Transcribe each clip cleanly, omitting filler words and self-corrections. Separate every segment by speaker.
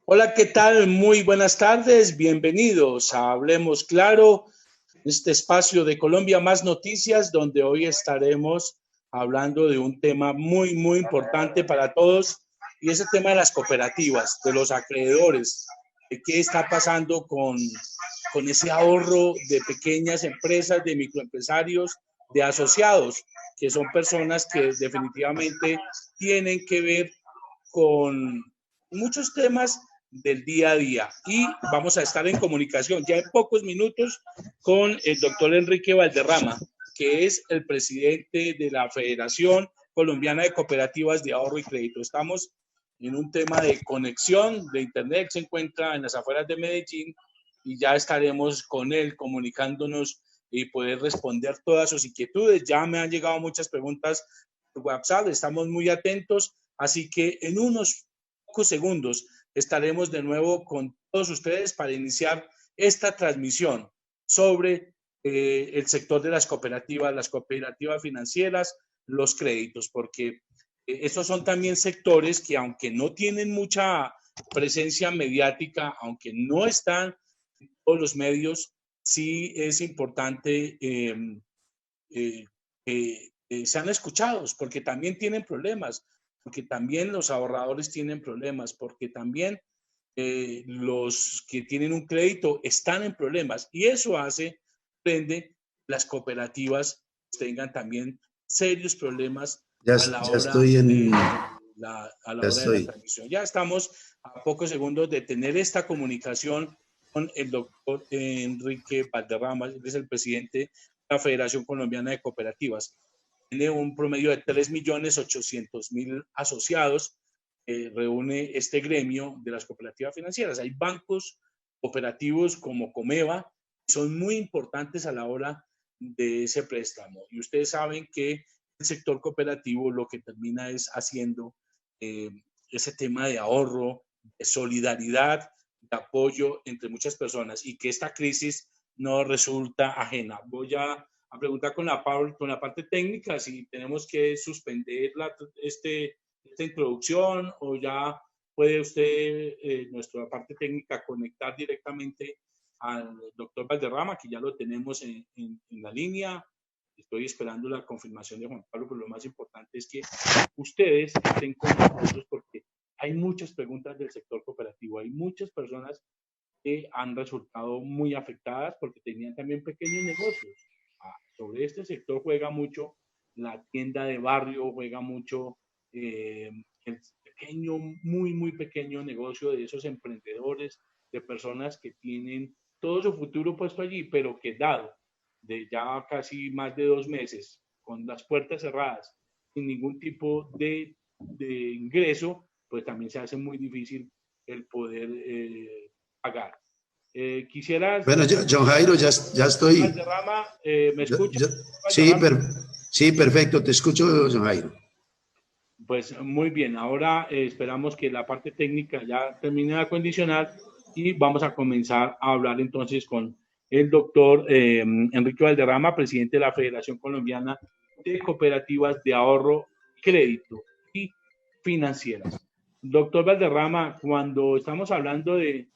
Speaker 1: Hola, ¿qué tal? Muy buenas tardes. Bienvenidos a Hablemos Claro, este espacio de Colombia Más Noticias, donde hoy estaremos hablando de un tema muy importante para todos, y es el tema de las cooperativas, de los acreedores, de qué está pasando con ese ahorro de pequeñas empresas, de microempresarios, de asociados, que son personas que definitivamente tienen que ver con muchos temas del día a día, y vamos a estar en comunicación ya en pocos minutos con el doctor Enrique Valderrama, que es el presidente de la Federación Colombiana de Cooperativas de Ahorro y Crédito. Estamos en un tema de conexión de internet, se encuentra en las afueras de Medellín, y ya estaremos con él comunicándonos y poder responder todas sus inquietudes. Ya me han llegado muchas preguntas por WhatsApp, estamos muy atentos, así que en unos pocos segundos estaremos de nuevo con todos ustedes para iniciar esta transmisión sobre el sector de las cooperativas financieras, los créditos, porque estos son también sectores que, aunque no tienen mucha presencia mediática, aunque no están en todos los medios, sí es importante eh, sean escuchados, porque también tienen problemas, porque también los ahorradores tienen problemas, porque también los que tienen un crédito están en problemas, y eso hace, prende, las cooperativas tengan también serios problemas
Speaker 2: Ya,
Speaker 1: a la
Speaker 2: ya
Speaker 1: hora
Speaker 2: estoy
Speaker 1: de
Speaker 2: en,
Speaker 1: la
Speaker 2: ya
Speaker 1: hora de la
Speaker 2: estoy.
Speaker 1: transmisión. Ya estamos a pocos segundos de tener esta comunicación con el doctor Enrique Valderrama, que es el presidente de la Federación Colombiana de Cooperativas. Tiene un promedio de 3.800.000 asociados. Reúne este gremio de las cooperativas financieras. Hay bancos cooperativos como Comeva, que son muy importantes a la hora de ese préstamo. Y ustedes saben que el sector cooperativo lo que termina es haciendo eh, ese tema de ahorro, de solidaridad, de apoyo entre muchas personas, y que esta crisis no resulta ajena. Voy a preguntar con la parte técnica si tenemos que suspender esta introducción, o ya puede usted, nuestra parte técnica, conectar directamente al doctor Valderrama, que ya lo tenemos en la línea. Estoy esperando la confirmación de Juan Pablo, pero lo más importante es que ustedes estén con nosotros, porque hay muchas preguntas del sector cooperativo, hay muchas personas que han resultado muy afectadas porque tenían también pequeños negocios. Sobre este sector juega mucho la tienda de barrio, juega mucho el pequeño, muy pequeño negocio de esos emprendedores, de personas que tienen todo su futuro puesto allí, pero que dado de ya casi más de 2 meses, con las puertas cerradas, sin ningún tipo de ingreso, pues también se hace muy difícil el poder pagar. Quisieras,
Speaker 2: Bueno, John Jairo, ya estoy.
Speaker 1: Valderrama, ¿me
Speaker 2: Yo-
Speaker 1: escucha,
Speaker 2: yo- sí,
Speaker 1: Valderrama?
Speaker 2: sí, perfecto, te escucho, John Jairo.
Speaker 1: Pues muy bien, ahora esperamos que la parte técnica ya termine de acondicionar, y vamos a comenzar a hablar entonces con el doctor Enrique Valderrama, presidente de la Federación Colombiana de Cooperativas de Ahorro, Crédito y Financieras. Doctor Valderrama, cuando estamos hablando de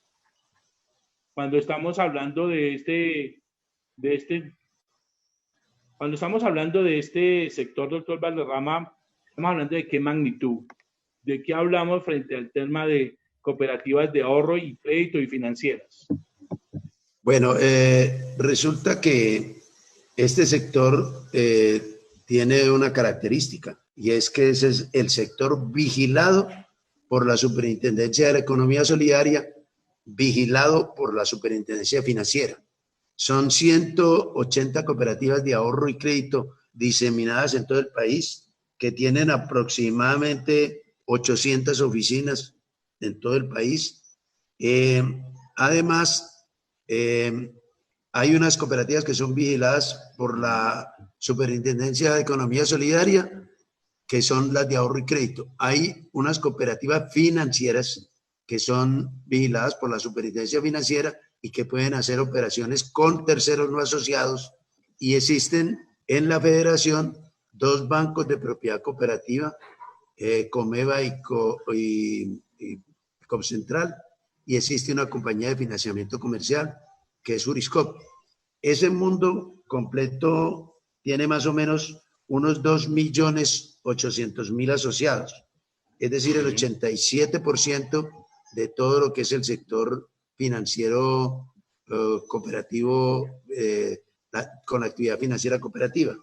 Speaker 1: este Cuando estamos hablando de este sector, doctor Valderrama, estamos hablando de qué magnitud, de qué hablamos frente al tema de cooperativas de ahorro y crédito y financieras.
Speaker 2: Bueno, resulta que este sector tiene una característica, y es que ese es el sector vigilado por la Superintendencia de la Economía Solidaria, vigilado por la Superintendencia Financiera. Son 180 cooperativas de ahorro y crédito diseminadas en todo el país, que tienen aproximadamente 800 oficinas en todo el país. Eh, Además, eh, hay unas cooperativas que son vigiladas por la Superintendencia de Economía Solidaria, que son las de ahorro y crédito. Hay unas cooperativas financieras que son vigiladas por la Superintendencia Financiera y que pueden hacer operaciones con terceros no asociados, y existen en la federación dos bancos de propiedad cooperativa, Comeva y Comcentral, y existe una compañía de financiamiento comercial que es Uriscop. Ese mundo completo tiene más o menos unos 2.800.000 asociados, es decir, el 87% de todo lo que es el sector financiero cooperativo, con actividad financiera cooperativa.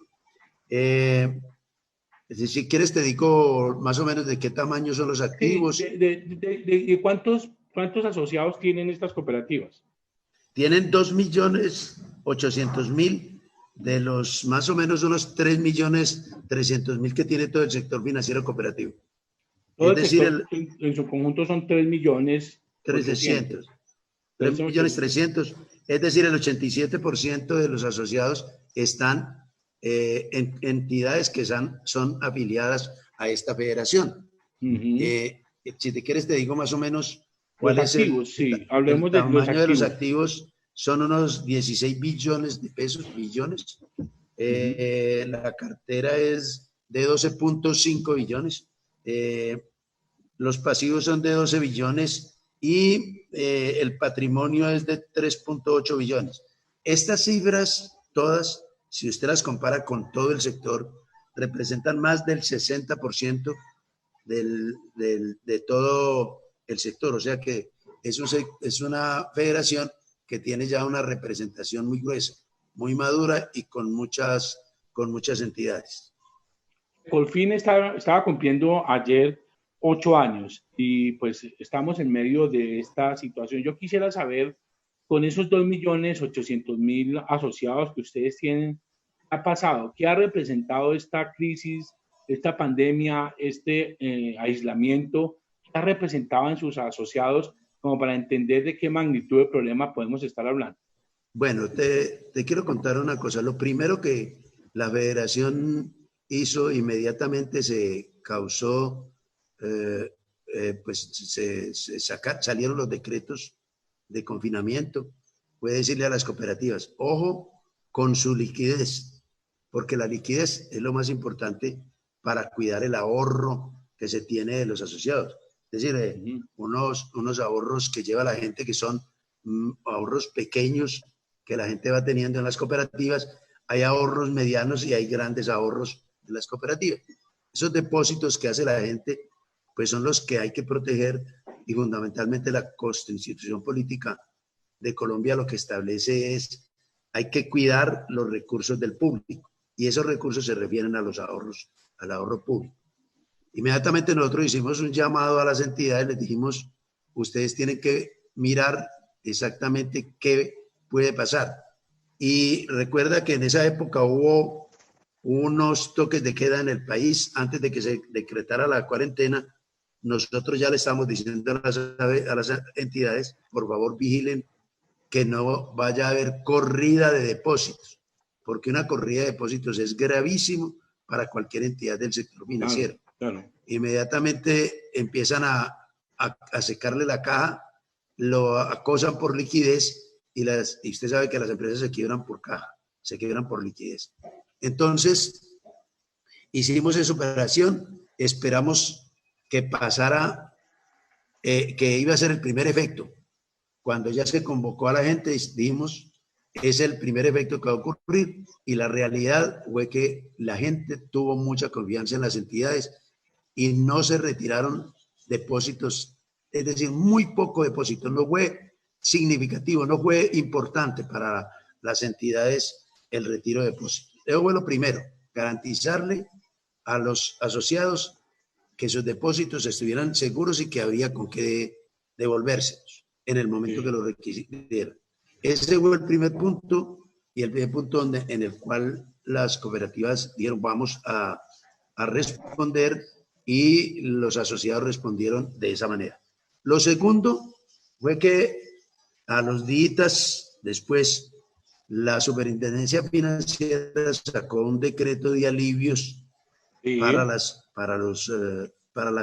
Speaker 2: Si quieres te digo más o menos de qué tamaño son los activos.
Speaker 1: Sí, de cuántos asociados tienen estas cooperativas.
Speaker 2: Tienen 2.800.000 de los más o menos unos 3.300.000 que tiene todo el sector financiero cooperativo.
Speaker 1: Todo es decir, el sector en su conjunto son
Speaker 2: 3.300.000. 3.300.000. Es decir, el 87% de los asociados están en entidades que son afiliadas a esta federación. Si te quieres, te digo más o menos cuál es
Speaker 1: activos,
Speaker 2: el tamaño de los activos. Son unos 16 billones de pesos, billones. La cartera es de 12.5 billones. Los pasivos son de 12 billones y el patrimonio es de 3.8 billones. Estas cifras, todas, si usted las compara con todo el sector, representan más del 60% de todo el sector. O sea que es una federación que tiene ya una representación muy gruesa, muy madura y con muchas entidades.
Speaker 1: Colfin estaba cumpliendo ayer 8 años y pues estamos en medio de esta situación. Yo quisiera saber, con esos 2.800.000 asociados que ustedes tienen, ¿qué ha pasado? ¿Qué ha representado esta crisis, esta pandemia, este aislamiento? ¿Qué ha representado en sus asociados como para entender de qué magnitud de problema podemos estar hablando?
Speaker 2: Bueno, te quiero contar una cosa. Lo primero que la federación hizo, inmediatamente se causó, pues salieron los decretos de confinamiento. Puede decirle a las cooperativas, ojo con su liquidez, porque la liquidez es lo más importante para cuidar el ahorro que se tiene de los asociados. Es decir, unos ahorros que lleva la gente que son ahorros pequeños que la gente va teniendo en las cooperativas. Hay ahorros medianos y hay grandes ahorros en las cooperativas. Esos depósitos que hace la gente, pues son los que hay que proteger, y fundamentalmente la Constitución Política de Colombia lo que establece es hay que cuidar los recursos del público, y esos recursos se refieren a los ahorros, al ahorro público. Inmediatamente nosotros hicimos un llamado a las entidades, les dijimos, ustedes tienen que mirar exactamente qué puede pasar. Y recuerda que en esa época hubo unos toques de queda en el país antes de que se decretara la cuarentena. Nosotros ya le estamos diciendo a las entidades, por favor vigilen que no vaya a haber corrida de depósitos, porque una corrida de depósitos es gravísimo para cualquier entidad del sector financiero.
Speaker 1: Claro.
Speaker 2: Inmediatamente empiezan a secarle la caja, lo acosan por liquidez, y usted sabe que las empresas se quiebran por caja, se quiebran por liquidez. Entonces, hicimos esa operación, esperamos que pasara, que iba a ser el primer efecto. Cuando ya se convocó a la gente, dijimos, es el primer efecto que va a ocurrir, y la realidad fue que la gente tuvo mucha confianza en las entidades y no se retiraron depósitos, es decir, muy poco depósito, no fue significativo, no fue importante para las entidades el retiro de depósitos. Eso fue lo primero, garantizarle a los asociados que sus depósitos estuvieran seguros y que había con qué devolvérselos en el momento que lo requirieran. Ese fue el primer punto, y el primer punto en el cual las cooperativas dijeron vamos a responder, y los asociados respondieron de esa manera. Lo segundo fue que a los días después la Superintendencia Financiera sacó un decreto de alivios para las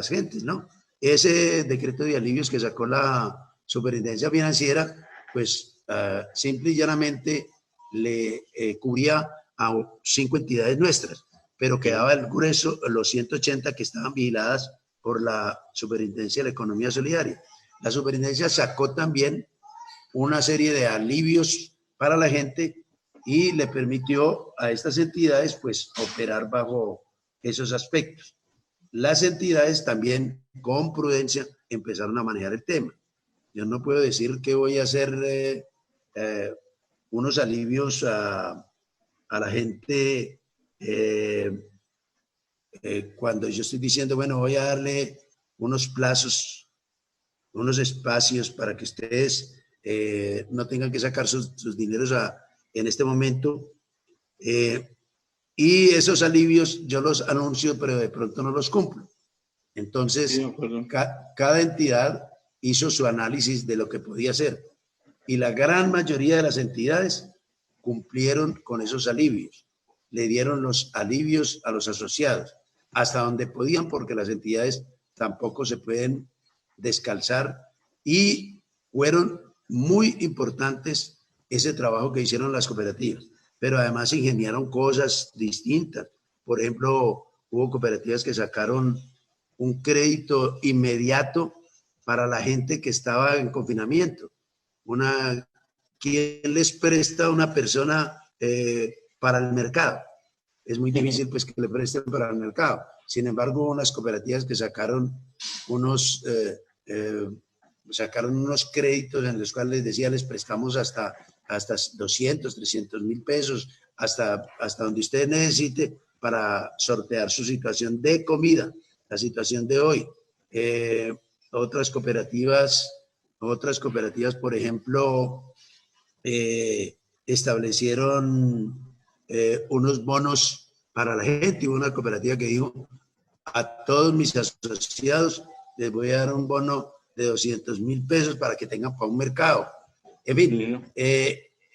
Speaker 2: gentes, ¿no? Ese decreto de alivios que sacó la Superintendencia Financiera, pues simple y llanamente le cubría a 5 entidades nuestras, pero quedaba el grueso, los 180 que estaban vigiladas por la Superintendencia de la Economía Solidaria. la superintendencia sacó también una serie de alivios para la gente y le permitió a estas entidades pues operar bajo esos aspectos. Las entidades también con prudencia empezaron a manejar el tema. Yo no puedo decir que voy a hacer unos alivios a la gente cuando yo estoy diciendo, bueno, voy a darle unos plazos, unos espacios para que ustedes no tengan que sacar sus dineros en este momento. Y esos alivios yo los anuncio, pero de pronto no los cumplo. Entonces,
Speaker 1: Sí,
Speaker 2: cada entidad hizo su análisis de lo que podía hacer. Y la gran mayoría de las entidades cumplieron con esos alivios. Le dieron los alivios a los asociados, hasta donde podían, porque las entidades tampoco se pueden descalzar. Y fueron muy importantes ese trabajo que hicieron las cooperativas, pero además ingeniaron cosas distintas. Por ejemplo, hubo cooperativas que sacaron un crédito inmediato para la gente que estaba en confinamiento. ¿Quién les presta a una persona para el mercado? Es muy difícil pues que le presten para el mercado. Sin embargo, hubo unas cooperativas que sacaron unos créditos en los cuales les decía, les prestamos hasta 200, 300 mil pesos, hasta donde usted necesite para sortear su situación de comida, la situación de hoy. Otras cooperativas, por ejemplo, establecieron unos bonos para la gente. Hubo una cooperativa que dijo, a todos mis asociados les voy a dar un bono de 200.000 pesos para que tengan para un mercado. En fin,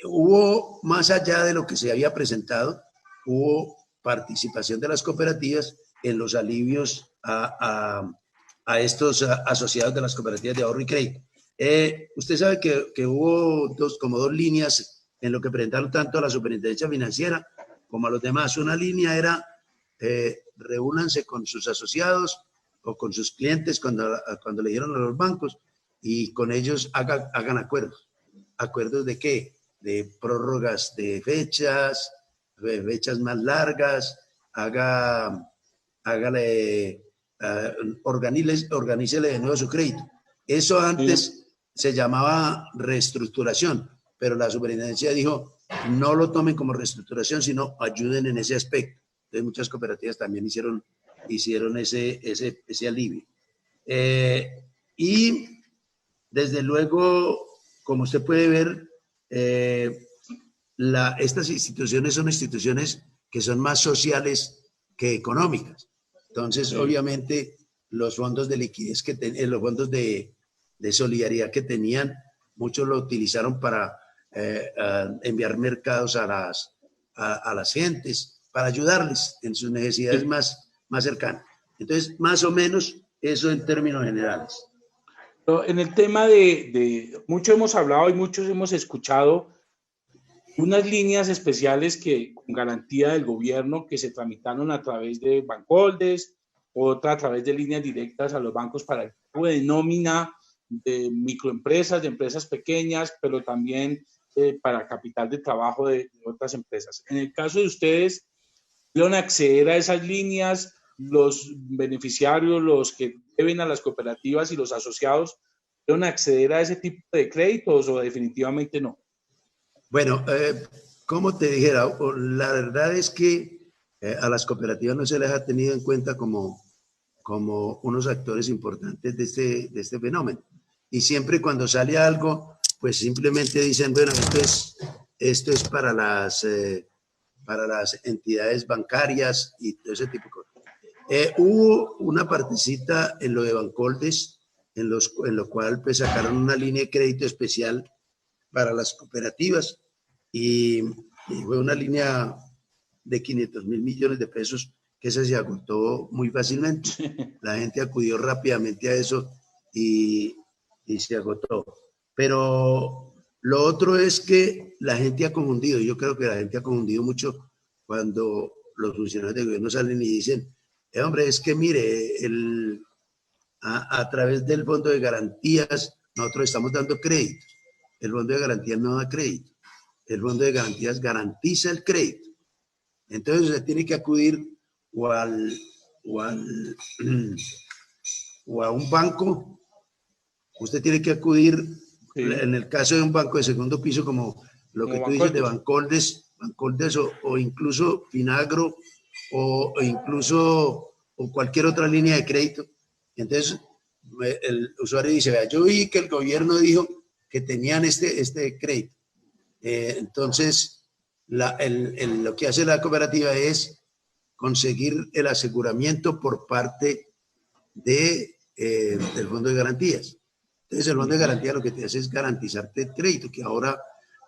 Speaker 2: hubo, más allá de lo que se había presentado, hubo participación de las cooperativas en los alivios a estos asociados de las cooperativas de ahorro y crédito. Usted sabe que hubo como dos líneas en lo que presentaron tanto a la Superintendencia Financiera como a los demás. Una línea era reúnanse con sus asociados o con sus clientes cuando le dieron a los bancos y con ellos hagan acuerdos. ¿Acuerdos de qué? De prórrogas de fechas más largas, organícele de nuevo su crédito. Eso antes se llamaba reestructuración, pero la superintendencia dijo, no lo tomen como reestructuración, sino ayuden en ese aspecto. Entonces muchas cooperativas también hicieron ese alivio. Y desde luego, como usted puede ver, estas instituciones son instituciones que son más sociales que económicas. Entonces, obviamente, los fondos de liquidez los fondos de solidaridad que tenían, muchos lo utilizaron para enviar mercados a las gentes, para ayudarles en sus necesidades más cercanas. Entonces, más o menos eso en términos generales.
Speaker 1: En el tema de mucho hemos hablado y muchos hemos escuchado unas líneas especiales que con garantía del gobierno que se tramitaron a través de Bancoldes, otra a través de líneas directas a los bancos para el pago de nómina de microempresas, de empresas pequeñas, pero también para capital de trabajo de otras empresas. En el caso de ustedes, ¿pudieron acceder a esas líneas los beneficiarios, los que deben a las cooperativas y los asociados, pudieron acceder a ese tipo de créditos o definitivamente no?
Speaker 2: Bueno, como te dijera, la verdad es que a las cooperativas no se les ha tenido en cuenta como unos actores importantes de este fenómeno. Y siempre cuando sale algo, pues simplemente dicen, bueno, esto es para las entidades bancarias y todo ese tipo de cosas. Hubo una partecita en lo de Bancoldes, en lo cual pues sacaron una línea de crédito especial para las cooperativas y fue una línea de 500.000 millones de pesos que esa se agotó muy fácilmente. La gente acudió rápidamente a eso y se agotó. Pero lo otro es que la gente ha confundido, yo creo que la gente ha confundido mucho cuando los funcionarios de gobierno salen y dicen, hombre, es que mire, a través del Fondo de Garantías, nosotros estamos dando créditos. El Fondo de Garantías no da crédito. El Fondo de Garantías garantiza el crédito. Entonces usted tiene que acudir o, al, o, al, o a un banco. Usted tiene que acudir, sí, en el caso de un banco de segundo piso, como lo que tú dices de Bancoldes o incluso Finagro o incluso o cualquier otra línea de crédito. Entonces el usuario dice, vea, yo vi que el gobierno dijo que tenían este crédito. Entonces lo que hace la cooperativa es conseguir el aseguramiento por parte del Fondo de Garantías. Entonces el Fondo de Garantía lo que te hace es garantizarte el crédito, que ahora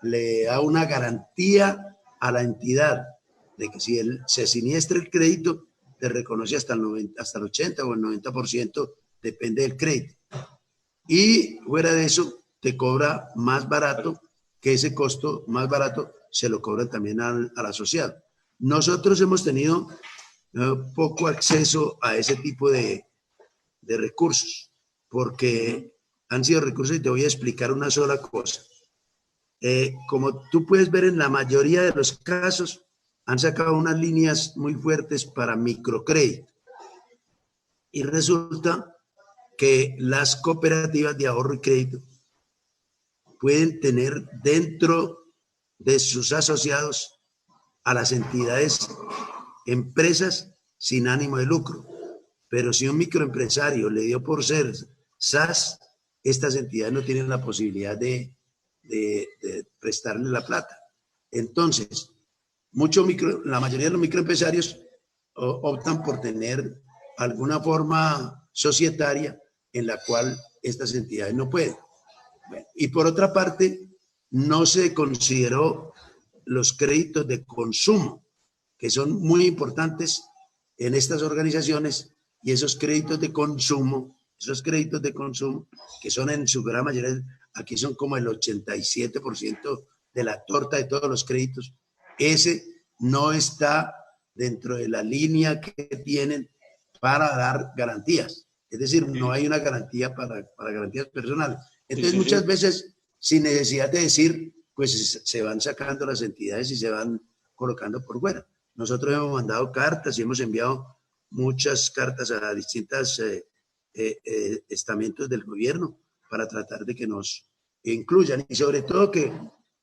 Speaker 2: le da una garantía a la entidad de que si se siniestra el crédito, te reconoce hasta el 80 o el 90%, depende del crédito. Y fuera de eso, te cobra más barato, que ese costo más barato se lo cobran también al asociado. Nosotros hemos tenido poco acceso a ese tipo de recursos, porque han sido recursos, y te voy a explicar una sola cosa. Como tú puedes ver, en la mayoría de los casos han sacado unas líneas muy fuertes para microcrédito. Y resulta que las cooperativas de ahorro y crédito pueden tener dentro de sus asociados a las entidades, empresas sin ánimo de lucro. Pero si un microempresario le dio por ser SAS, estas entidades no tienen la posibilidad de prestarle la plata. Entonces, la mayoría de los microempresarios optan por tener alguna forma societaria en la cual estas entidades no pueden. Bueno, y por otra parte, no se consideró los créditos de consumo, que son muy importantes en estas organizaciones, y esos créditos de consumo, que son en su gran mayoría, aquí son como el 87% de la torta de todos los créditos, ese no está dentro de la línea que tienen para dar garantías. Es decir, no hay una garantía para garantías personales. Entonces, muchas veces, sin necesidad de decir, pues se van sacando las entidades y se van colocando por fuera. Nosotros hemos mandado cartas y hemos enviado muchas cartas a distintos estamentos del gobierno para tratar de que nos incluyan, y sobre todo que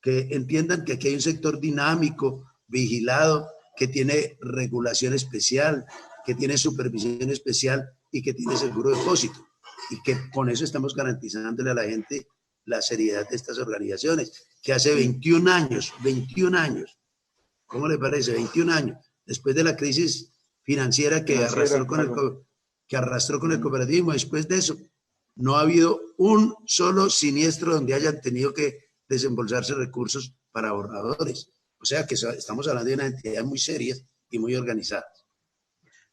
Speaker 2: entiendan que aquí hay un sector dinámico, vigilado, que tiene regulación especial, que tiene supervisión especial y que tiene seguro de depósito, y que con eso estamos garantizándole a la gente la seriedad de estas organizaciones, que hace 21 años, ¿cómo le parece? 21 años, después de la crisis financiera que arrastró con el cooperativismo, después de eso, no ha habido un solo siniestro donde hayan tenido que desembolsarse recursos para ahorradores. O sea que estamos hablando de una entidad muy seria y muy organizada.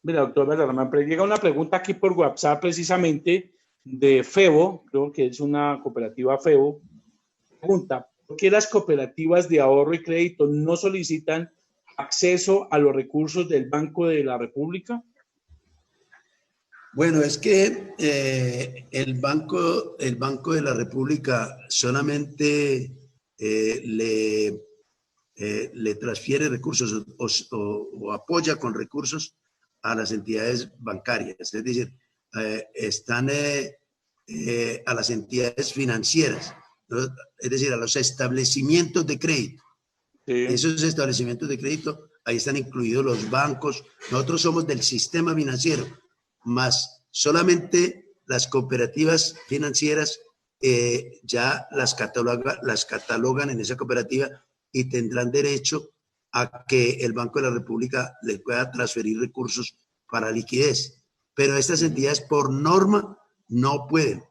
Speaker 1: Mira, doctor Valderrama, llega una pregunta aquí por WhatsApp precisamente de FEBO, creo que es una cooperativa FEBO. Pregunta, ¿por qué las cooperativas de ahorro y crédito no solicitan acceso a los recursos del Banco de la República?
Speaker 2: Bueno, es que el Banco de la República solamente le transfiere recursos o apoya con recursos a las entidades bancarias, es decir, están a las entidades financieras, ¿no? Es decir, a los establecimientos de crédito. Sí. Esos establecimientos de crédito, ahí están incluidos los bancos. Nosotros somos del sistema financiero, más solamente las cooperativas financieras ya las catalogan en esa cooperativa y tendrán derecho a que el Banco de la República les pueda transferir recursos para liquidez. Pero estas entidades por norma no pueden,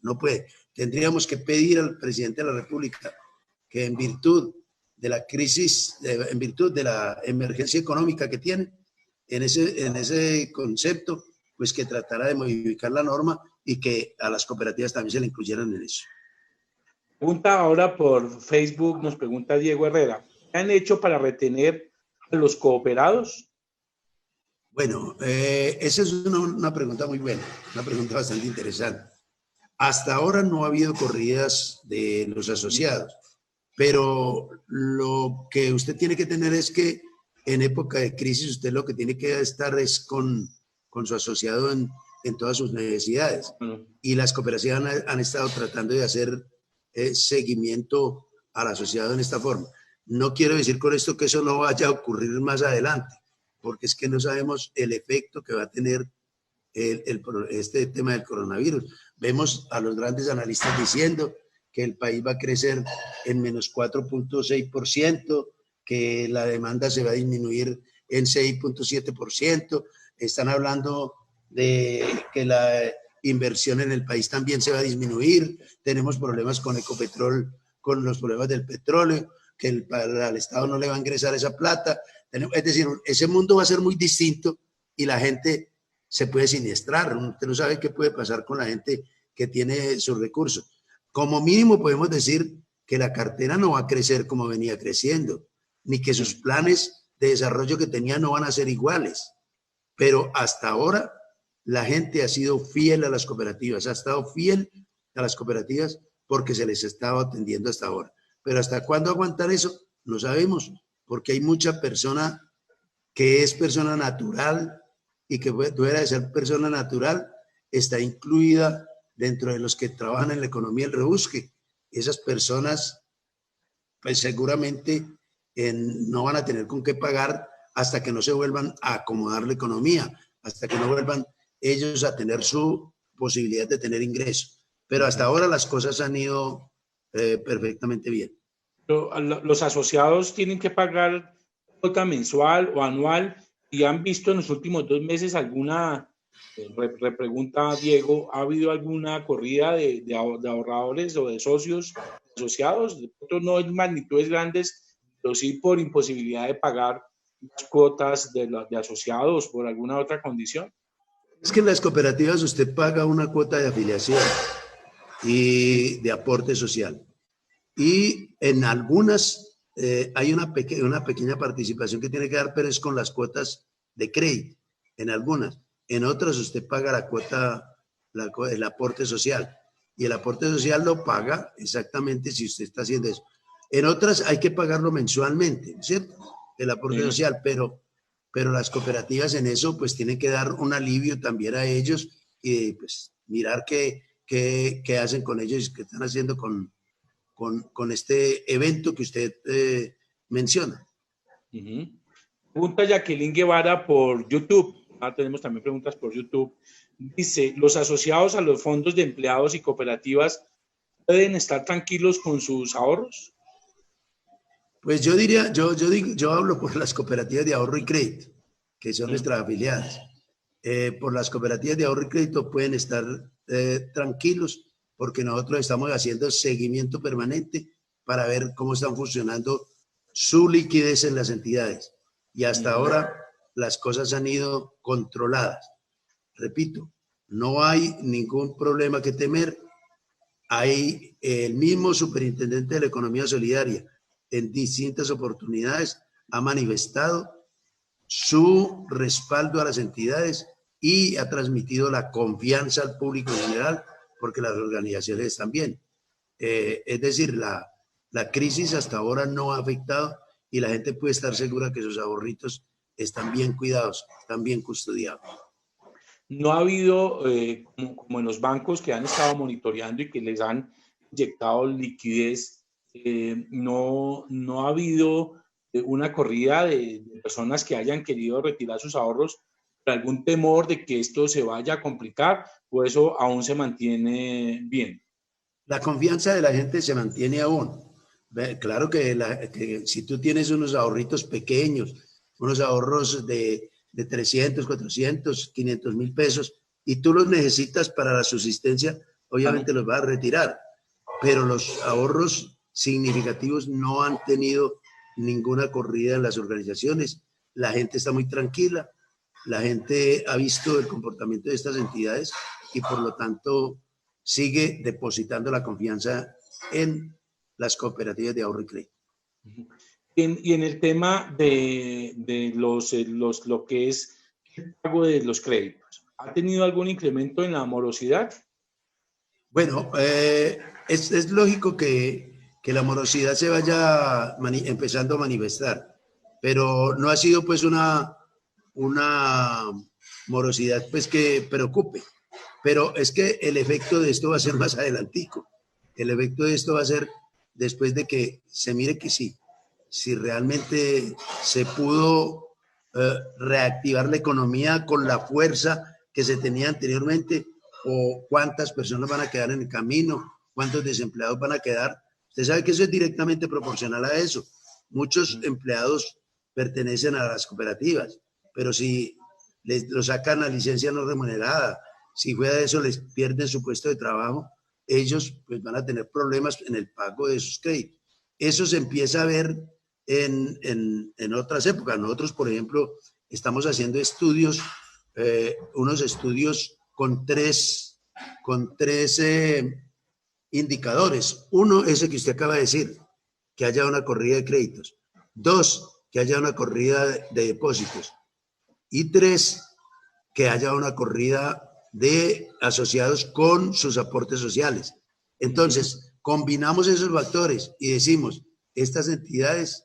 Speaker 2: no pueden. Tendríamos que pedir al presidente de la República que en virtud de la crisis, en virtud de la emergencia económica que tiene, en ese concepto, pues que tratara de modificar la norma y que a las cooperativas también se le incluyeran en eso.
Speaker 1: Pregunta ahora por Facebook, nos pregunta Diego Herrera, ¿qué han hecho para retener a los cooperados?
Speaker 2: Bueno, esa es una pregunta muy buena, una pregunta bastante interesante. Hasta ahora no ha habido corridas de los asociados, pero lo que usted tiene que tener es que en época de crisis usted lo que tiene que estar es con su asociado en todas sus necesidades.
Speaker 1: Bueno,
Speaker 2: Y las cooperativas han estado tratando de hacer seguimiento al asociado en esta forma. No quiero decir con esto que eso no vaya a ocurrir más adelante, porque es que no sabemos el efecto que va a tener este tema del coronavirus. Vemos a los grandes analistas diciendo que el país va a crecer en menos 4.6%, que la demanda se va a disminuir en 6.7%. Están hablando de que la inversión en el país también se va a disminuir. Tenemos problemas con Ecopetrol, con los problemas del petróleo, que al Estado no le va a ingresar esa plata. Es decir, ese mundo va a ser muy distinto y la gente se puede siniestrar. Usted no sabe qué puede pasar con la gente que tiene sus recursos. Como mínimo podemos decir que la cartera no va a crecer como venía creciendo, ni que sus planes de desarrollo que tenía no van a ser iguales. Pero hasta ahora la gente ha sido fiel a las cooperativas, ha estado fiel a las cooperativas porque se les estaba atendiendo hasta ahora. Pero hasta cuándo aguantar eso, no sabemos, porque hay mucha persona que es persona natural y que fuera de ser persona natural está incluida dentro de los que trabajan en la economía del rebusque. Esas personas pues seguramente no van a tener con qué pagar hasta que no se vuelvan a acomodar la economía, hasta que no vuelvan ellos a tener su posibilidad de tener ingresos. Pero hasta ahora las cosas han ido perfectamente bien.
Speaker 1: Los asociados tienen que pagar cuota mensual o anual y han visto en los últimos 2 meses alguna, repregunta Diego, ¿ha habido alguna corrida de ahorradores o de socios asociados? De pronto no en magnitudes grandes, pero sí por imposibilidad de pagar las cuotas de asociados por alguna otra condición.
Speaker 2: Es que en las cooperativas usted paga una cuota de afiliación y de aporte social. Y en algunas hay una pequeña participación que tiene que dar, pero es con las cuotas de crédito, en algunas. En otras usted paga la cuota, el aporte social. Y el aporte social lo paga exactamente si usted está haciendo eso. En otras hay que pagarlo mensualmente, ¿cierto? El aporte social, pero las cooperativas en eso pues tienen que dar un alivio también a ellos y pues mirar qué hacen con ellos y qué están haciendo con este evento que usted menciona.
Speaker 1: Pregunta Jacqueline Guevara por YouTube. Tenemos también preguntas por YouTube. Dice, ¿los asociados a los fondos de empleados y cooperativas pueden estar tranquilos con sus ahorros?
Speaker 2: Pues yo diría, yo hablo por las cooperativas de ahorro y crédito, que son nuestras afiliadas. Por las cooperativas de ahorro y crédito pueden estar tranquilos porque nosotros estamos haciendo seguimiento permanente para ver cómo están funcionando su liquidez en las entidades. Y hasta ahora las cosas han ido controladas. Repito, no hay ningún problema que temer. Hay el mismo superintendente de la economía solidaria en distintas oportunidades ha manifestado su respaldo a las entidades y ha transmitido la confianza al público en general, porque las organizaciones están bien. Es decir, la crisis hasta ahora no ha afectado y la gente puede estar segura que sus ahorritos están bien cuidados, están bien custodiados.
Speaker 1: No ha habido, como en los bancos que han estado monitoreando y que les han inyectado liquidez, no ha habido una corrida de personas que hayan querido retirar sus ahorros por algún temor de que esto se vaya a complicar, o eso aún se mantiene bien.
Speaker 2: La confianza de la gente se mantiene aún. Claro que si tú tienes unos ahorritos pequeños, unos ahorros de 300, 400, 500 mil pesos, y tú los necesitas para la subsistencia, obviamente los vas a retirar. Pero los ahorros significativos no han tenido ninguna corrida en las organizaciones. La gente está muy tranquila, la gente ha visto el comportamiento de estas entidades y por lo tanto sigue depositando la confianza en las cooperativas de ahorro y crédito.
Speaker 1: Y en el tema de lo que es el pago de los créditos. ¿Ha tenido algún incremento en la morosidad?
Speaker 2: Bueno, es lógico que la morosidad se vaya empezando a manifestar, pero no ha sido pues una morosidad pues que preocupe. Pero es que el efecto de esto va a ser más adelantico. El efecto de esto va a ser después de que se mire que sí, si realmente se pudo reactivar la economía con la fuerza que se tenía anteriormente, o cuántas personas van a quedar en el camino, cuántos desempleados van a quedar. Usted sabe que eso es directamente proporcional a eso. Muchos empleados pertenecen a las cooperativas, pero si lo sacan a licencia no remunerada, si fuera de eso les pierden su puesto de trabajo, ellos pues van a tener problemas en el pago de sus créditos. Eso se empieza a ver en otras épocas. Nosotros, por ejemplo, estamos haciendo estudios, unos estudios con tres indicadores. Uno, ese que usted acaba de decir, que haya una corrida de créditos. Dos, que haya una corrida de depósitos. Y tres, que haya una corrida de asociados con sus aportes sociales. Entonces, combinamos esos factores y decimos, estas entidades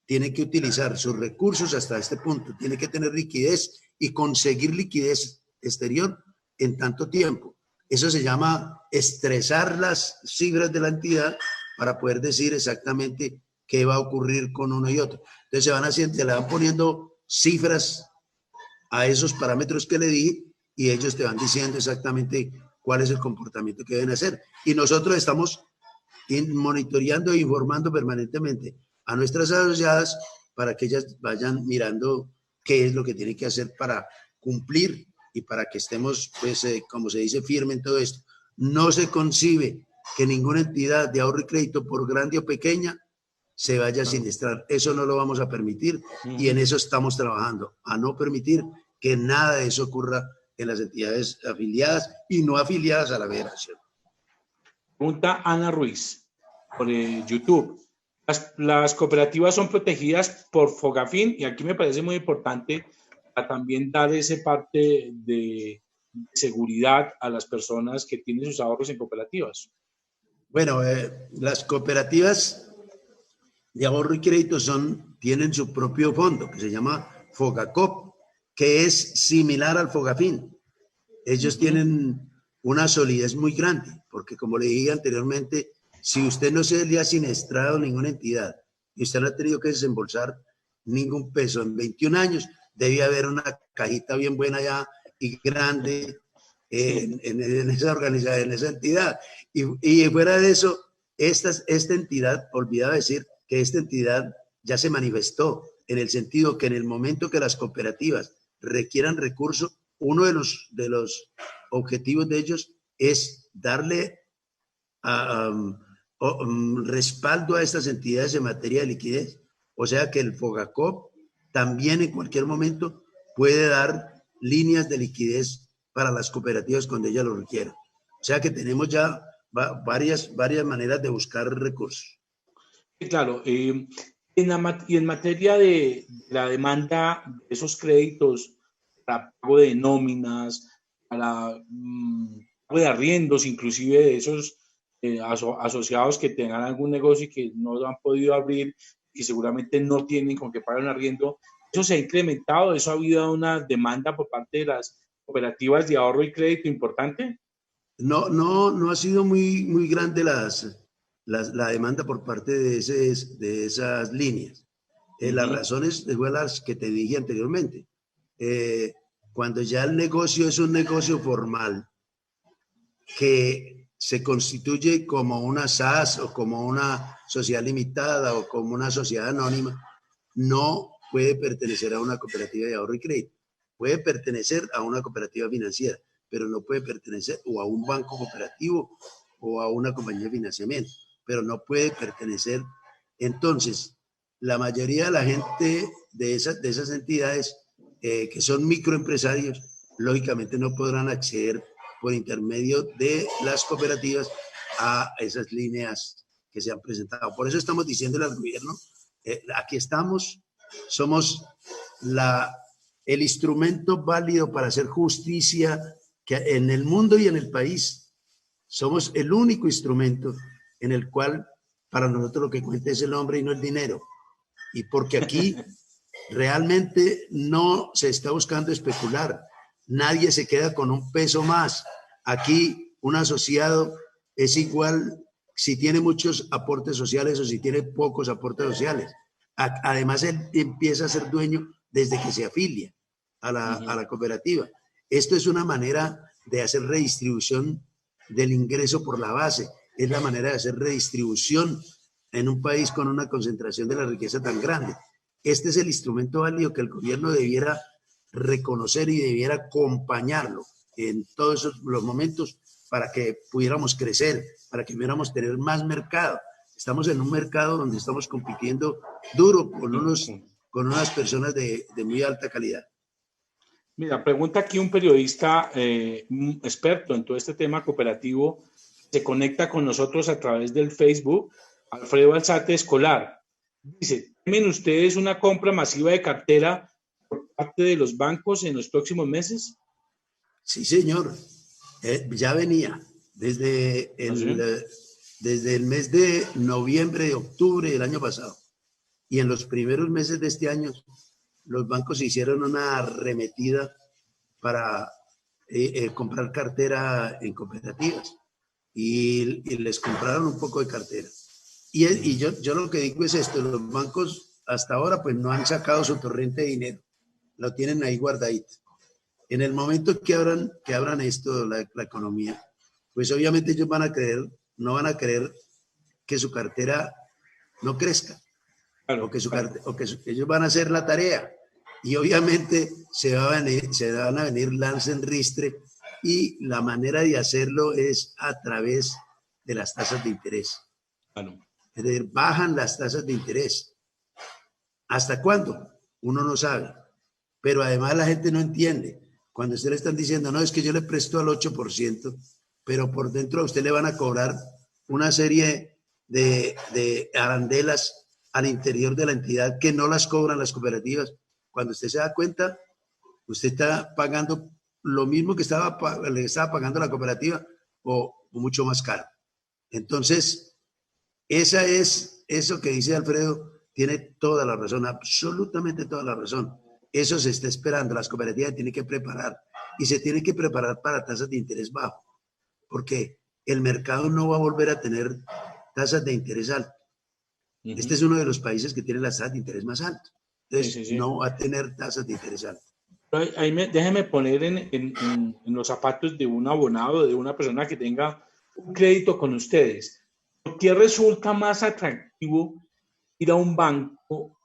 Speaker 2: tienen que utilizar sus recursos hasta este punto, tienen que tener liquidez y conseguir liquidez exterior en tanto tiempo. Eso se llama estresar las cifras de la entidad para poder decir exactamente qué va a ocurrir con uno y otro. Entonces se le van poniendo cifras a esos parámetros que le di y ellos te van diciendo exactamente cuál es el comportamiento que deben hacer. Y nosotros estamos monitoreando e informando permanentemente a nuestras asociadas para que ellas vayan mirando qué es lo que tienen que hacer para cumplir y para que estemos, pues, como se dice, firme en todo esto. No se concibe que ninguna entidad de ahorro y crédito, por grande o pequeña, se vaya a siniestrar. Eso no lo vamos a permitir y en eso estamos trabajando, a no permitir que nada de eso ocurra en las entidades afiliadas y no afiliadas a la federación.
Speaker 1: Pregunta Ana Ruiz por YouTube. Las cooperativas son protegidas por Fogafín y aquí me parece muy importante para también dar ese parte de seguridad a las personas que tienen sus ahorros en cooperativas.
Speaker 2: Bueno, las cooperativas de ahorro y crédito tienen su propio fondo que se llama Fogacop, que es similar al Fogafín. Ellos tienen una solidez muy grande, porque como le dije anteriormente, si usted no se le ha siniestrado ninguna entidad y usted no ha tenido que desembolsar ningún peso en 21 años, debe haber una cajita bien buena ya y grande en esa organización, en esa entidad. Y fuera de eso, esta entidad, olvidaba decir que esta entidad ya se manifestó en el sentido que en el momento que las cooperativas requieran recursos, uno de los objetivos de ellos es darle respaldo a estas entidades en materia de liquidez. O sea que el Fogacop también en cualquier momento puede dar líneas de liquidez para las cooperativas cuando ellas lo requieran. O sea que tenemos ya varias maneras de buscar recursos.
Speaker 1: Claro, y en materia de la demanda de esos créditos para pago de nóminas, para pago de arriendos, inclusive de esos asociados que tengan algún negocio y que no han podido abrir, que seguramente no tienen con qué pagar un arriendo, eso se ha incrementado, eso ha habido una demanda por parte de las cooperativas de ahorro y crédito importante.
Speaker 2: No ha sido muy grande la demanda por parte de esas líneas. Las razones fueron las que te dije anteriormente. Cuando ya el negocio es un negocio formal que se constituye como una SAS o como una sociedad limitada o como una sociedad anónima, no puede pertenecer a una cooperativa de ahorro y crédito. Puede pertenecer a una cooperativa financiera, pero no puede pertenecer o a un banco cooperativo o a una compañía de financiamiento, pero no puede pertenecer. Entonces, la mayoría de la gente de esas entidades que son microempresarios, lógicamente no podrán acceder por intermedio de las cooperativas a esas líneas que se han presentado. Por eso estamos diciéndole al gobierno, aquí estamos, somos el instrumento válido para hacer justicia que en el mundo y en el país. Somos el único instrumento en el cual para nosotros lo que cuenta es el hombre y no el dinero. Y porque aquí realmente no se está buscando especular. Nadie se queda con un peso más. Aquí un asociado es igual si tiene muchos aportes sociales o si tiene pocos aportes sociales. Además, él empieza a ser dueño desde que se afilia a la cooperativa. Esto es una manera de hacer redistribución del ingreso por la base. Es la manera de hacer redistribución en un país con una concentración de la riqueza tan grande. Este es el instrumento válido que el gobierno debiera reconocer y debiera acompañarlo en todos los momentos para que pudiéramos crecer, para que pudiéramos tener más mercado. Estamos en un mercado donde estamos compitiendo duro con unas personas de muy alta calidad.
Speaker 1: Mira, pregunta aquí un periodista experto en todo este tema cooperativo, se conecta con nosotros a través del Facebook, Alfredo Alzate Escolar. Dice, ¿temen ustedes una compra masiva de cartera por parte de los bancos en los próximos meses?
Speaker 2: Sí, señor. Ya venía desde el mes de noviembre, octubre del año pasado. Y en los primeros meses de este año, los bancos hicieron una arremetida para comprar cartera en cooperativas. Y les compraron un poco de cartera. Y yo lo que digo es esto, los bancos hasta ahora pues no han sacado su torrente de dinero, lo tienen ahí guardadito. En el momento que abran esto, la economía, pues obviamente ellos no van a creer que su cartera no crezca, claro, o que ellos van a hacer la tarea. Y obviamente se van a venir lance en ristre y la manera de hacerlo es a través de las tasas de interés. Claro. Es decir, bajan las tasas de interés. ¿Hasta cuándo? Uno no sabe. Pero además la gente no entiende. Cuando usted le están diciendo, no, es que yo le presto al 8%, pero por dentro a usted le van a cobrar una serie de arandelas al interior de la entidad que no las cobran las cooperativas. Cuando usted se da cuenta, usted está pagando lo mismo que le estaba pagando la cooperativa o mucho más caro. Entonces, eso que dice Alfredo tiene toda la razón, absolutamente toda la razón. Eso se está esperando, las cooperativas tienen que preparar y se tienen que preparar para tasas de interés bajo, porque el mercado no va a volver a tener tasas de interés alto. Este es uno de los países que tiene las tasas de interés más altas. Entonces, no va a tener tasas de interés altas.
Speaker 1: Déjeme poner en los zapatos de un abonado, de una persona que tenga un crédito con ustedes. ¿Por qué resulta más atractivo ir a un banco,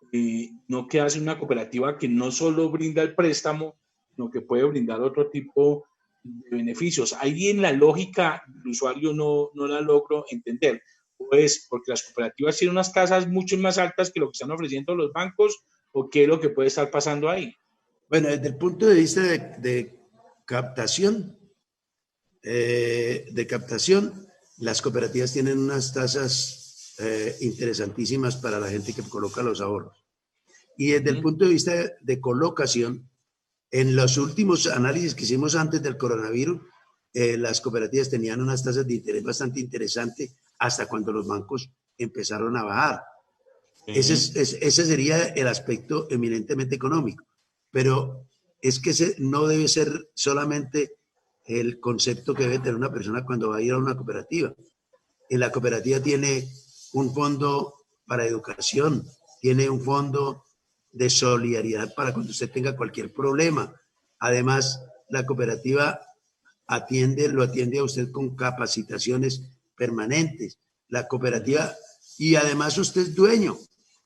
Speaker 1: no que hace una cooperativa que no solo brinda el préstamo, sino que puede brindar otro tipo de beneficios? Ahí en la lógica del usuario no la logro entender. ¿O es porque las cooperativas tienen unas tasas mucho más altas que lo que están ofreciendo los bancos? ¿O qué es lo que puede estar pasando ahí?
Speaker 2: Bueno, desde el punto de vista de captación, las cooperativas tienen unas tasas interesantísimas para la gente que coloca los ahorros. Y desde el punto de vista de colocación, en los últimos análisis que hicimos antes del coronavirus, las cooperativas tenían unas tasas de interés bastante interesantes hasta cuando los bancos empezaron a bajar. Ese sería el aspecto eminentemente económico. Pero es que no debe ser solamente el concepto que debe tener una persona cuando va a ir a una cooperativa. En la cooperativa tiene un fondo para educación, tiene un fondo de solidaridad para cuando usted tenga cualquier problema. Además, la cooperativa lo atiende a usted con capacitaciones permanentes. La cooperativa, y además usted es dueño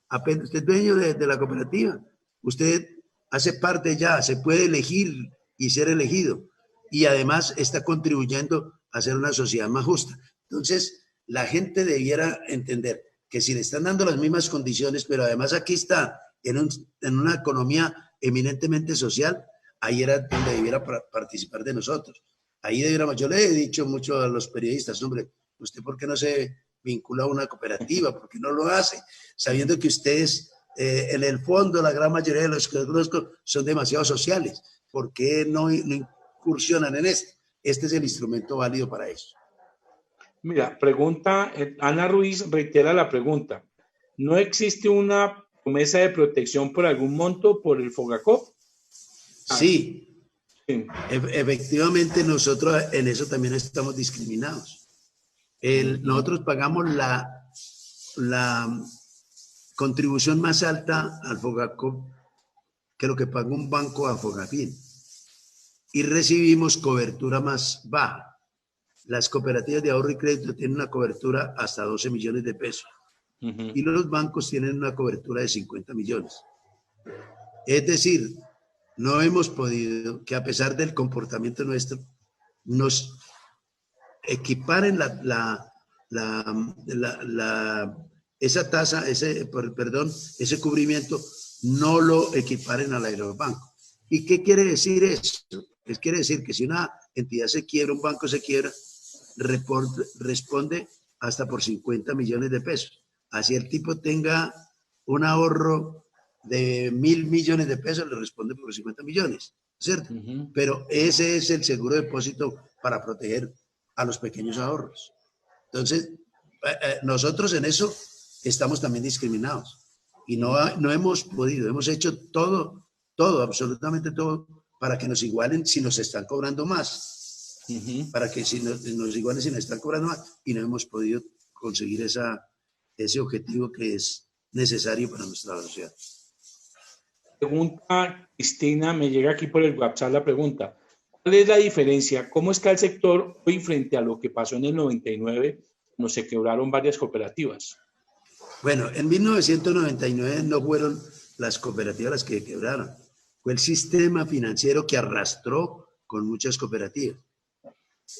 Speaker 2: de la cooperativa. Usted hace parte ya, se puede elegir y ser elegido. Y además está contribuyendo a hacer una sociedad más justa. Entonces, la gente debiera entender que si le están dando las mismas condiciones, pero además aquí está en una economía eminentemente social, ahí era donde debiera participar de nosotros. Ahí debiéramos, yo le he dicho mucho a los periodistas, hombre, ¿usted por qué no se vincula a una cooperativa? ¿Por qué no lo hace? Sabiendo que ustedes en el fondo la gran mayoría de los que conozco son demasiado sociales. ¿Por qué no incursionan en esto? Este es el instrumento válido para eso.
Speaker 1: Mira, pregunta, Ana Ruiz reitera la pregunta. ¿No existe una promesa de protección por algún monto por el Fogacop?
Speaker 2: Sí,
Speaker 1: Sí.
Speaker 2: efectivamente nosotros en eso también estamos discriminados. Nosotros pagamos la contribución más alta al Fogacop que lo que paga un banco a Fogafín y recibimos cobertura más baja. Las cooperativas de ahorro y crédito tienen una cobertura hasta 12 millones de pesos y los bancos tienen una cobertura de 50 millones. Es decir, no hemos podido, que a pesar del comportamiento nuestro, nos equiparen esa tasa, ese cubrimiento, no lo equiparen a la de los bancos. ¿Y qué quiere decir eso? Quiere decir que si una entidad se quiebra, un banco se quiebra, responde hasta por 50 millones de pesos. Así el tipo tenga un ahorro de 1.000 millones de pesos, le responde por 50 millones, ¿cierto? Pero ese es el seguro de depósito para proteger a los pequeños ahorros. Entonces, nosotros en eso estamos también discriminados y no hemos podido, hemos hecho todo, absolutamente todo, para que nos igualen si nos están cobrando más, para que si nos igualen si nos están cobrando más, y no hemos podido conseguir ese objetivo que es necesario para nuestra sociedad.
Speaker 1: Pregunta Cristina, me llega aquí por el WhatsApp la pregunta. ¿Cuál es la diferencia? ¿Cómo está el sector hoy frente a lo que pasó en el 99, cuando se quebraron varias cooperativas?
Speaker 2: Bueno, en 1999 no fueron las cooperativas las que quebraron, fue el sistema financiero que arrastró con muchas cooperativas.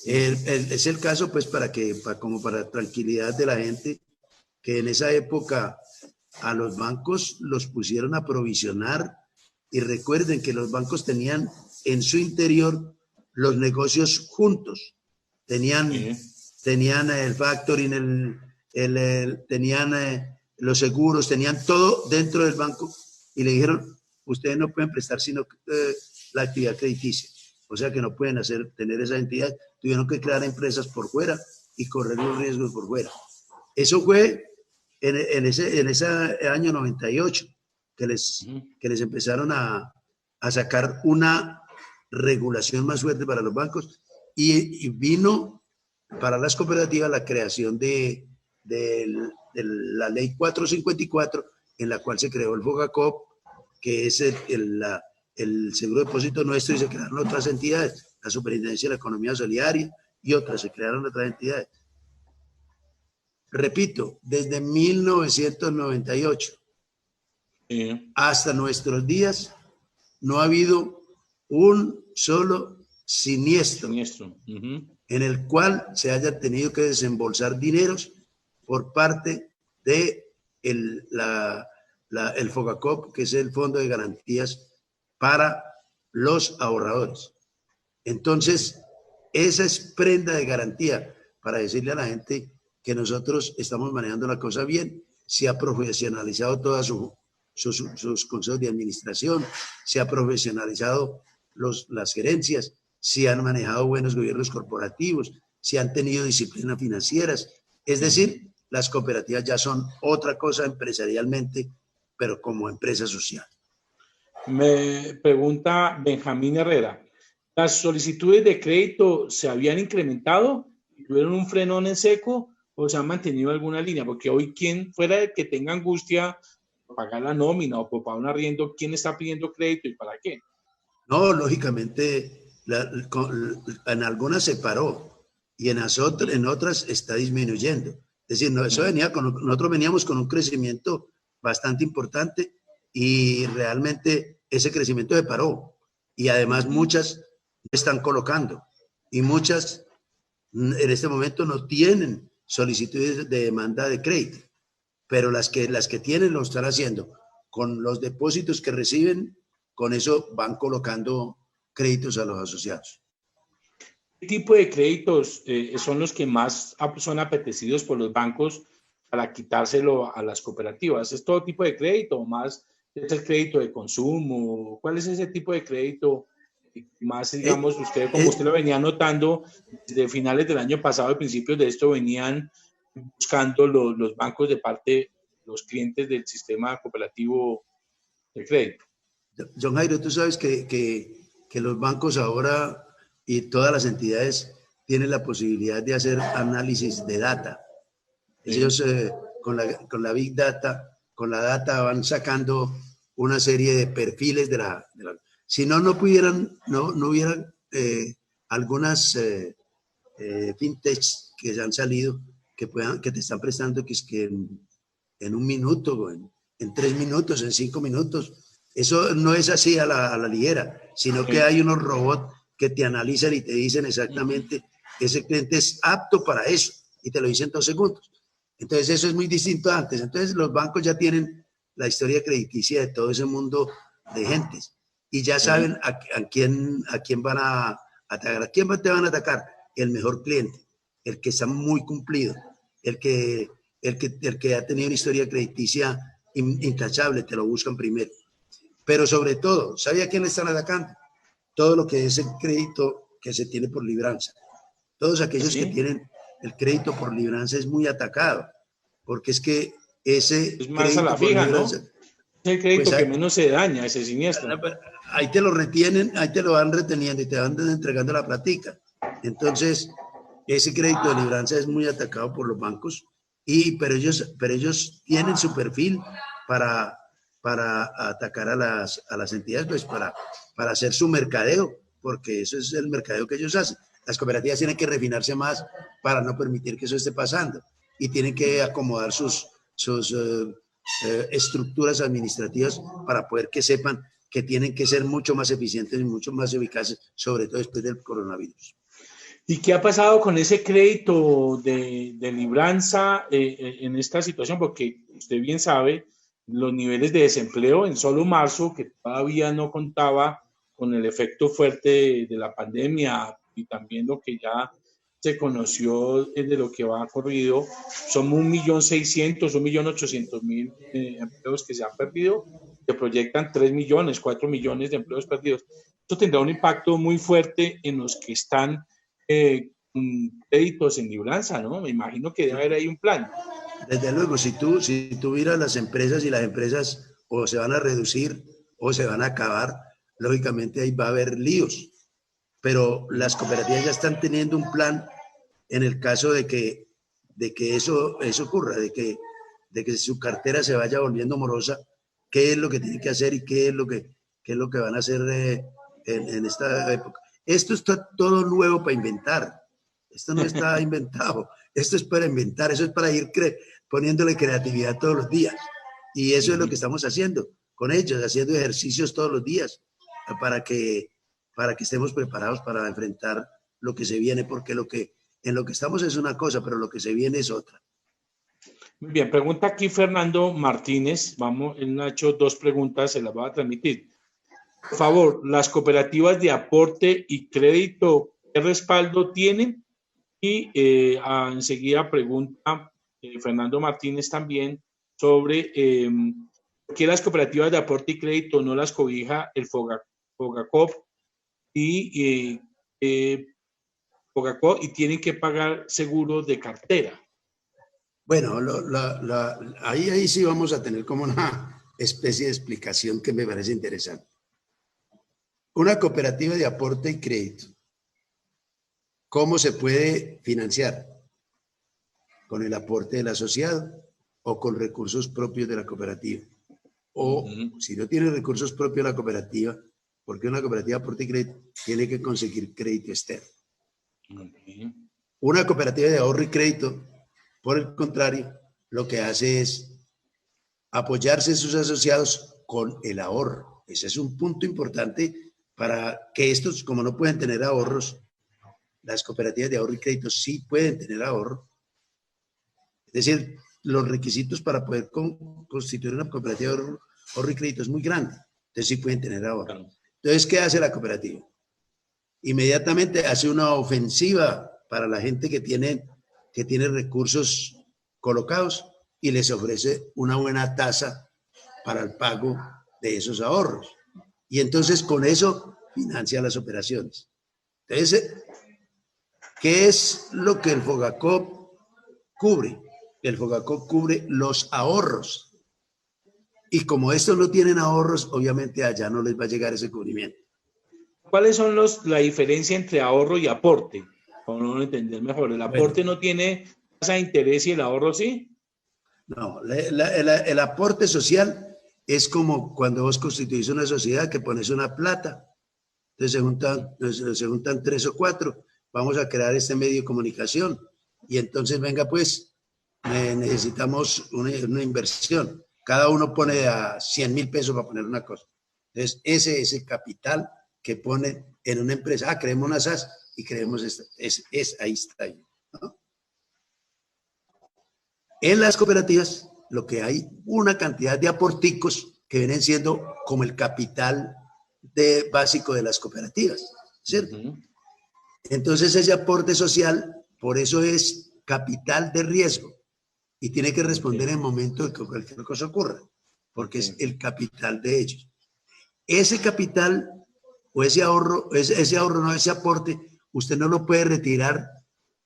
Speaker 2: Es el caso, pues, como para tranquilidad de la gente, que en esa época a los bancos los pusieron a provisionar, y recuerden que los bancos tenían en su interior los negocios juntos. Tenían el factoring, tenían los seguros, tenían todo dentro del banco, y le dijeron, ustedes no pueden prestar sino la actividad crediticia. O sea que no pueden tener esa entidad. Tuvieron que crear empresas por fuera y correr los riesgos por fuera. Eso fue en ese año 98 que les empezaron a sacar una regulación más fuerte para los bancos, y vino para las cooperativas la creación de la ley 454, en la cual se creó el Fogacop, que es el seguro de depósito nuestro, y se crearon otras entidades, la Superintendencia de la Economía Solidaria y otras, se crearon otras entidades. Repito, desde 1998 hasta nuestros días no ha habido un solo siniestro en el cual se haya tenido que desembolsar dineros por parte de el Fogacop, que es el Fondo de Garantías para los Ahorradores. Entonces, esa es prenda de garantía para decirle a la gente que nosotros estamos manejando la cosa bien. Se ha profesionalizado todos sus consejos de administración, se ha profesionalizado las gerencias, se han manejado buenos gobiernos corporativos, se han tenido disciplinas financieras. Es decir, las cooperativas ya son otra cosa empresarialmente, pero como empresa social.
Speaker 1: Me pregunta Benjamín Herrera, ¿las solicitudes de crédito se habían incrementado? ¿Tuvieron un frenón en seco o se han mantenido alguna línea? Porque hoy, quien fuera de que tenga angustia por pagar la nómina o por pagar un arriendo, ¿quién está pidiendo crédito y para qué?
Speaker 2: No, lógicamente, en algunas se paró y en otras está disminuyendo. Es decir, nosotros veníamos con un crecimiento bastante importante, y realmente ese crecimiento se paró, y además muchas están colocando, y muchas en este momento no tienen solicitudes de demanda de crédito, pero las que tienen lo están haciendo con los depósitos que reciben. Con eso van colocando créditos a los asociados.
Speaker 1: ¿Qué tipo de créditos son los que más son apetecidos por los bancos para quitárselo a las cooperativas. ¿Es todo tipo de crédito o más es el crédito de consumo? ¿Cuál es ese tipo de crédito más, digamos, usted, como usted lo venía notando, desde finales del año pasado y principios de esto venían buscando los bancos de parte de los clientes del sistema cooperativo de crédito?
Speaker 2: John Jairo, tú sabes que los bancos ahora y todas las entidades tienen la posibilidad de hacer análisis de data. Ellos con la Big Data, con la data van sacando una serie de perfiles si no, no hubieran algunas fintechs que ya han salido que te están prestando que es que en un minuto, en 3 minutos, en 5 minutos. Eso no es así a la ligera, sino que hay unos robots que te analizan y te dicen exactamente ese cliente es apto para eso y te lo dicen en 2 segundos. Entonces eso es muy distinto a antes. Entonces los bancos ya tienen la historia crediticia de todo ese mundo de gentes y ya saben a quién van a atacar. ¿A quién te van a atacar? El mejor cliente, el que está muy cumplido, el que ha tenido una historia crediticia intachable, te lo buscan primero. Pero sobre todo, ¿sabe a quién le están atacando? Todo lo que es el crédito que se tiene por libranza. Todos aquellos que tienen el crédito por libranza es muy atacado, porque es que ese
Speaker 1: es más a
Speaker 2: crédito
Speaker 1: la
Speaker 2: por
Speaker 1: fija,
Speaker 2: libranza,
Speaker 1: ¿no? Es el crédito
Speaker 2: pues
Speaker 1: que menos se daña, ese siniestro.
Speaker 2: ahí te lo retienen, ahí te lo van reteniendo y te van entregando la platica. Entonces, ese crédito de libranza es muy atacado por los bancos, pero ellos tienen su perfil para atacar a las entidades, pues para hacer su mercadeo, porque eso es el mercadeo que ellos hacen. Las cooperativas tienen que refinarse más para no permitir que eso esté pasando y tienen que acomodar sus estructuras administrativas para poder que sepan que tienen que ser mucho más eficientes y mucho más eficaces, sobre todo después del coronavirus.
Speaker 1: ¿Y qué ha pasado con ese crédito de libranza en esta situación? Porque usted bien sabe los niveles de desempleo en solo marzo, que todavía no contaba con el efecto fuerte de la pandemia y también lo que ya se conoció de lo que va corrido, son 1.600.000, 1.800.000 empleos que se han perdido, se proyectan 3 millones, 4 millones de empleos perdidos. Esto tendrá un impacto muy fuerte en los que están créditos en libranza, ¿no? Me imagino que debe haber ahí un plan.
Speaker 2: Desde luego, si tú miras las empresas y las empresas o se van a reducir o se van a acabar, lógicamente ahí va a haber líos. Pero las cooperativas ya están teniendo un plan en el caso de que eso ocurra, de que su cartera se vaya volviendo morosa, qué es lo que tienen que hacer y qué es lo que van a hacer en esta época. Esto está todo nuevo para inventar. Esto no está inventado. Esto es para inventar. Eso es para ir poniéndole creatividad todos los días. Y eso es lo que estamos haciendo con ellos, haciendo ejercicios todos los días para que estemos preparados para enfrentar lo que se viene, porque en lo que estamos es una cosa, pero lo que se viene es otra.
Speaker 1: Muy bien, pregunta aquí Fernando Martínez. Él ha hecho 2 preguntas, se las voy a transmitir. Por favor, las cooperativas de aporte y crédito, ¿qué respaldo tienen? Y enseguida pregunta Fernando Martínez también sobre por qué las cooperativas de aporte y crédito no las cobija el FOGACOP y tienen que pagar seguros de cartera.
Speaker 2: Bueno, ahí sí vamos a tener como una especie de explicación que me parece interesante. Una cooperativa de aporte y crédito, ¿cómo se puede financiar? Con el aporte del asociado o con recursos propios de la cooperativa. O si no tiene recursos propios de la cooperativa, porque una cooperativa de aporte y crédito tiene que conseguir crédito externo. Una cooperativa de ahorro y crédito, por el contrario, lo que hace es apoyarse en sus asociados con el ahorro. Ese es un punto importante para que estos, como no pueden tener ahorros, las cooperativas de ahorro y crédito sí pueden tener ahorro. Es decir, los requisitos para poder constituir una cooperativa de ahorro y crédito es muy grande. Entonces sí pueden tener ahorro. Entonces, ¿qué hace la cooperativa? Inmediatamente hace una ofensiva para la gente que tiene recursos colocados y les ofrece una buena tasa para el pago de esos ahorros. Y entonces con eso financia las operaciones. Entonces, ¿qué es lo que el Fogacop cubre? El Fogacop cubre los ahorros. Y como estos no tienen ahorros, obviamente allá no les va a llegar ese cubrimiento.
Speaker 1: ¿Cuáles son la diferencia entre ahorro y aporte? Para no entender mejor. ¿El aporte
Speaker 2: Bueno,
Speaker 1: no tiene tasa de interés y el ahorro sí?
Speaker 2: no, el aporte social es como cuando vos constituís una sociedad que pones una plata. Entonces se juntan tres o cuatro. Vamos a crear este medio de comunicación. Y entonces, venga, pues, necesitamos una inversión. Cada uno pone a 100.000 pesos para poner una cosa. Entonces, ese es el capital que pone en una empresa. Ah, creemos una SAS y creemos esta. Ahí está. ¿No? En las cooperativas, lo que hay una cantidad de aporticos que vienen siendo como el capital básico de las cooperativas, ¿cierto? Entonces ese aporte social, por eso es capital de riesgo y tiene que responder en el momento de que cualquier cosa ocurra, porque es el capital de ellos. Ese capital o ese ahorro, no, ese aporte, usted no lo puede retirar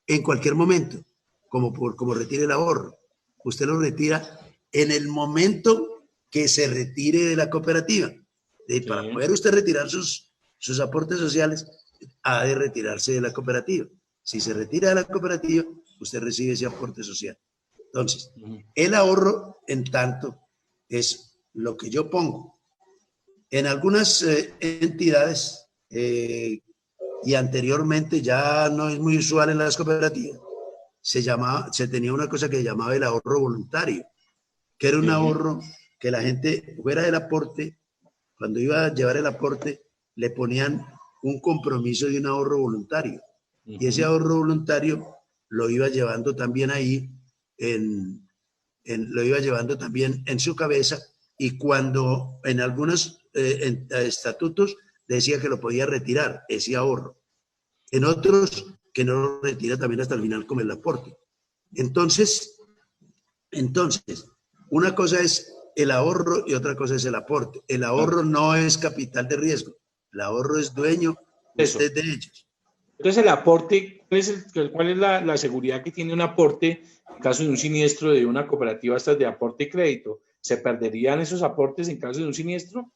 Speaker 2: en cualquier momento, como retire el ahorro. Usted lo retira en el momento que se retire de la cooperativa. Para poder usted retirar sus aportes sociales, ha de retirarse de la cooperativa. Si se retira de la cooperativa, usted recibe ese aporte social. Entonces, el ahorro, en tanto, es lo que yo pongo. En algunas entidades, y anteriormente ya no es muy usual en las cooperativas, se tenía una cosa que se llamaba el ahorro voluntario, que era un ahorro que la gente fuera del aporte, cuando iba a llevar el aporte, le ponían un compromiso de un ahorro voluntario. Y ese ahorro voluntario lo iba llevando también ahí, lo iba llevando también en su cabeza, y cuando en algunos estatutos decía que lo podía retirar, ese ahorro. En otros que no lo retira también hasta el final como el aporte. Entonces, una cosa es el ahorro y otra cosa es el aporte. El ahorro no es capital de riesgo. El ahorro es dueño usted de ellos.
Speaker 1: Entonces, el aporte, ¿cuál es la seguridad que tiene un aporte en caso de un siniestro de una cooperativa hasta de aporte y crédito? ¿Se perderían esos aportes en caso de un siniestro?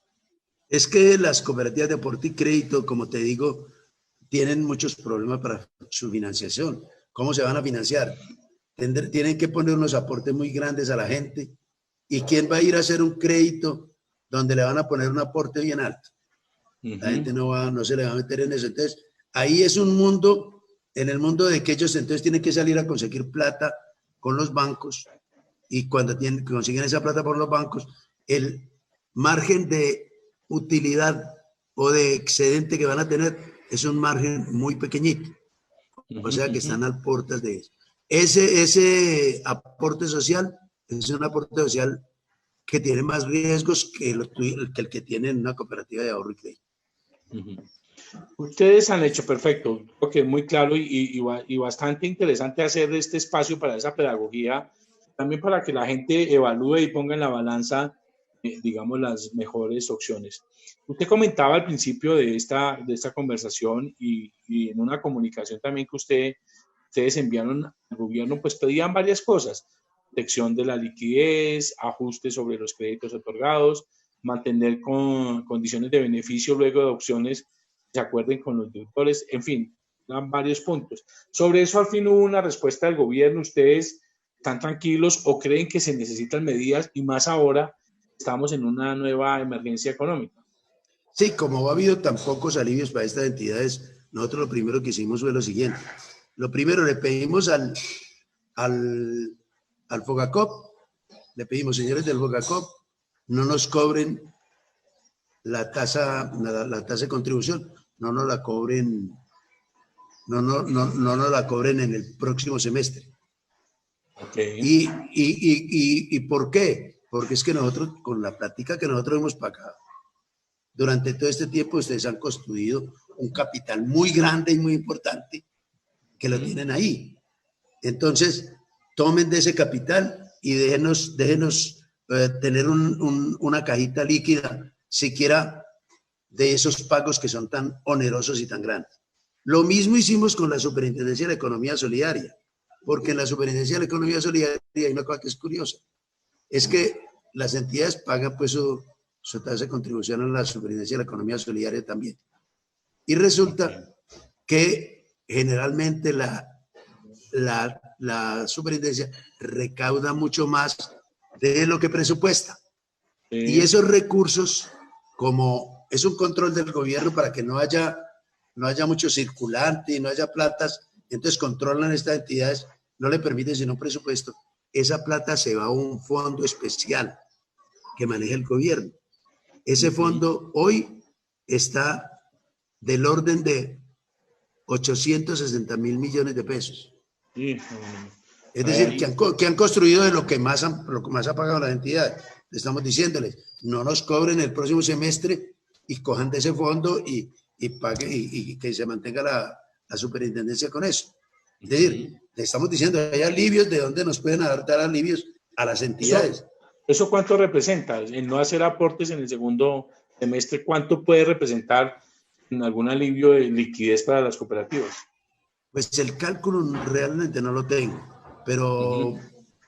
Speaker 2: Es que las cooperativas de aporte y crédito, como te digo, tienen muchos problemas para su financiación. ¿Cómo se van a financiar? Tienen que poner unos aportes muy grandes a la gente. ¿Y quién va a ir a hacer un crédito donde le van a poner un aporte bien alto? La gente no se le va a meter en eso. Entonces, ahí es un mundo, en el mundo de que ellos entonces tienen que salir a conseguir plata con los bancos, y cuando consiguen esa plata por los bancos, el margen de utilidad o de excedente que van a tener es un margen muy pequeñito. O sea que están a puertas de eso. Ese aporte social es un aporte social que tiene más riesgos que el que tiene en una cooperativa de ahorro y crédito.
Speaker 1: Ustedes han hecho perfecto, porque es muy claro y bastante interesante hacer este espacio para esa pedagogía, también para que la gente evalúe y ponga en la balanza, digamos, las mejores opciones. Usted comentaba al principio de esta conversación y en una comunicación también que ustedes enviaron al gobierno, pues pedían varias cosas: protección de la liquidez, ajustes sobre los créditos otorgados, mantener condiciones de beneficio luego de opciones se acuerden con los deudores, en fin, dan varios puntos. Sobre eso al fin hubo una respuesta del gobierno. ¿Ustedes están tranquilos o creen que se necesitan medidas, y más ahora estamos en una nueva emergencia económica?
Speaker 2: Sí, como ha habido tan pocos alivios para estas entidades, nosotros lo primero que hicimos fue lo siguiente. Lo primero, le pedimos al Fogacop, le pedimos, señores del Fogacop, no nos cobren la tasa de contribución, no nos la cobren, no nos la cobren en el próximo semestre.
Speaker 1: Okay.
Speaker 2: ¿Y por qué? Porque es que nosotros, con la plática que nosotros hemos pagado, durante todo este tiempo ustedes han construido un capital muy grande y muy importante que lo tienen ahí. Entonces, tomen de ese capital y déjenos tener una cajita líquida, siquiera de esos pagos que son tan onerosos y tan grandes. Lo mismo hicimos con la Superintendencia de la Economía Solidaria, porque en la Superintendencia de la Economía Solidaria hay una cosa que es curiosa, es que las entidades pagan pues su tasa de contribución a la Superintendencia de la Economía Solidaria también. Y resulta que generalmente la superintendencia recauda mucho más de lo que presupuesta. Y esos recursos, como es un control del gobierno para que no haya mucho circulante y no haya platas, entonces controlan estas entidades, no le permiten sino un presupuesto. Esa plata se va a un fondo especial que maneja el gobierno. Ese fondo hoy está del orden de 860 mil millones de pesos. Es decir, que han construido de lo que más ha pagado las entidades. Le estamos diciéndoles, no nos cobren el próximo semestre y cojan de ese fondo y paguen y que se mantenga la superintendencia con eso. Es decir, le estamos diciendo, hay alivios de donde nos pueden dar alivios a las entidades.
Speaker 1: ¿Eso cuánto representa? El no hacer aportes en el segundo semestre, ¿cuánto puede representar en algún alivio de liquidez para las cooperativas?
Speaker 2: Pues el cálculo realmente no lo tengo, pero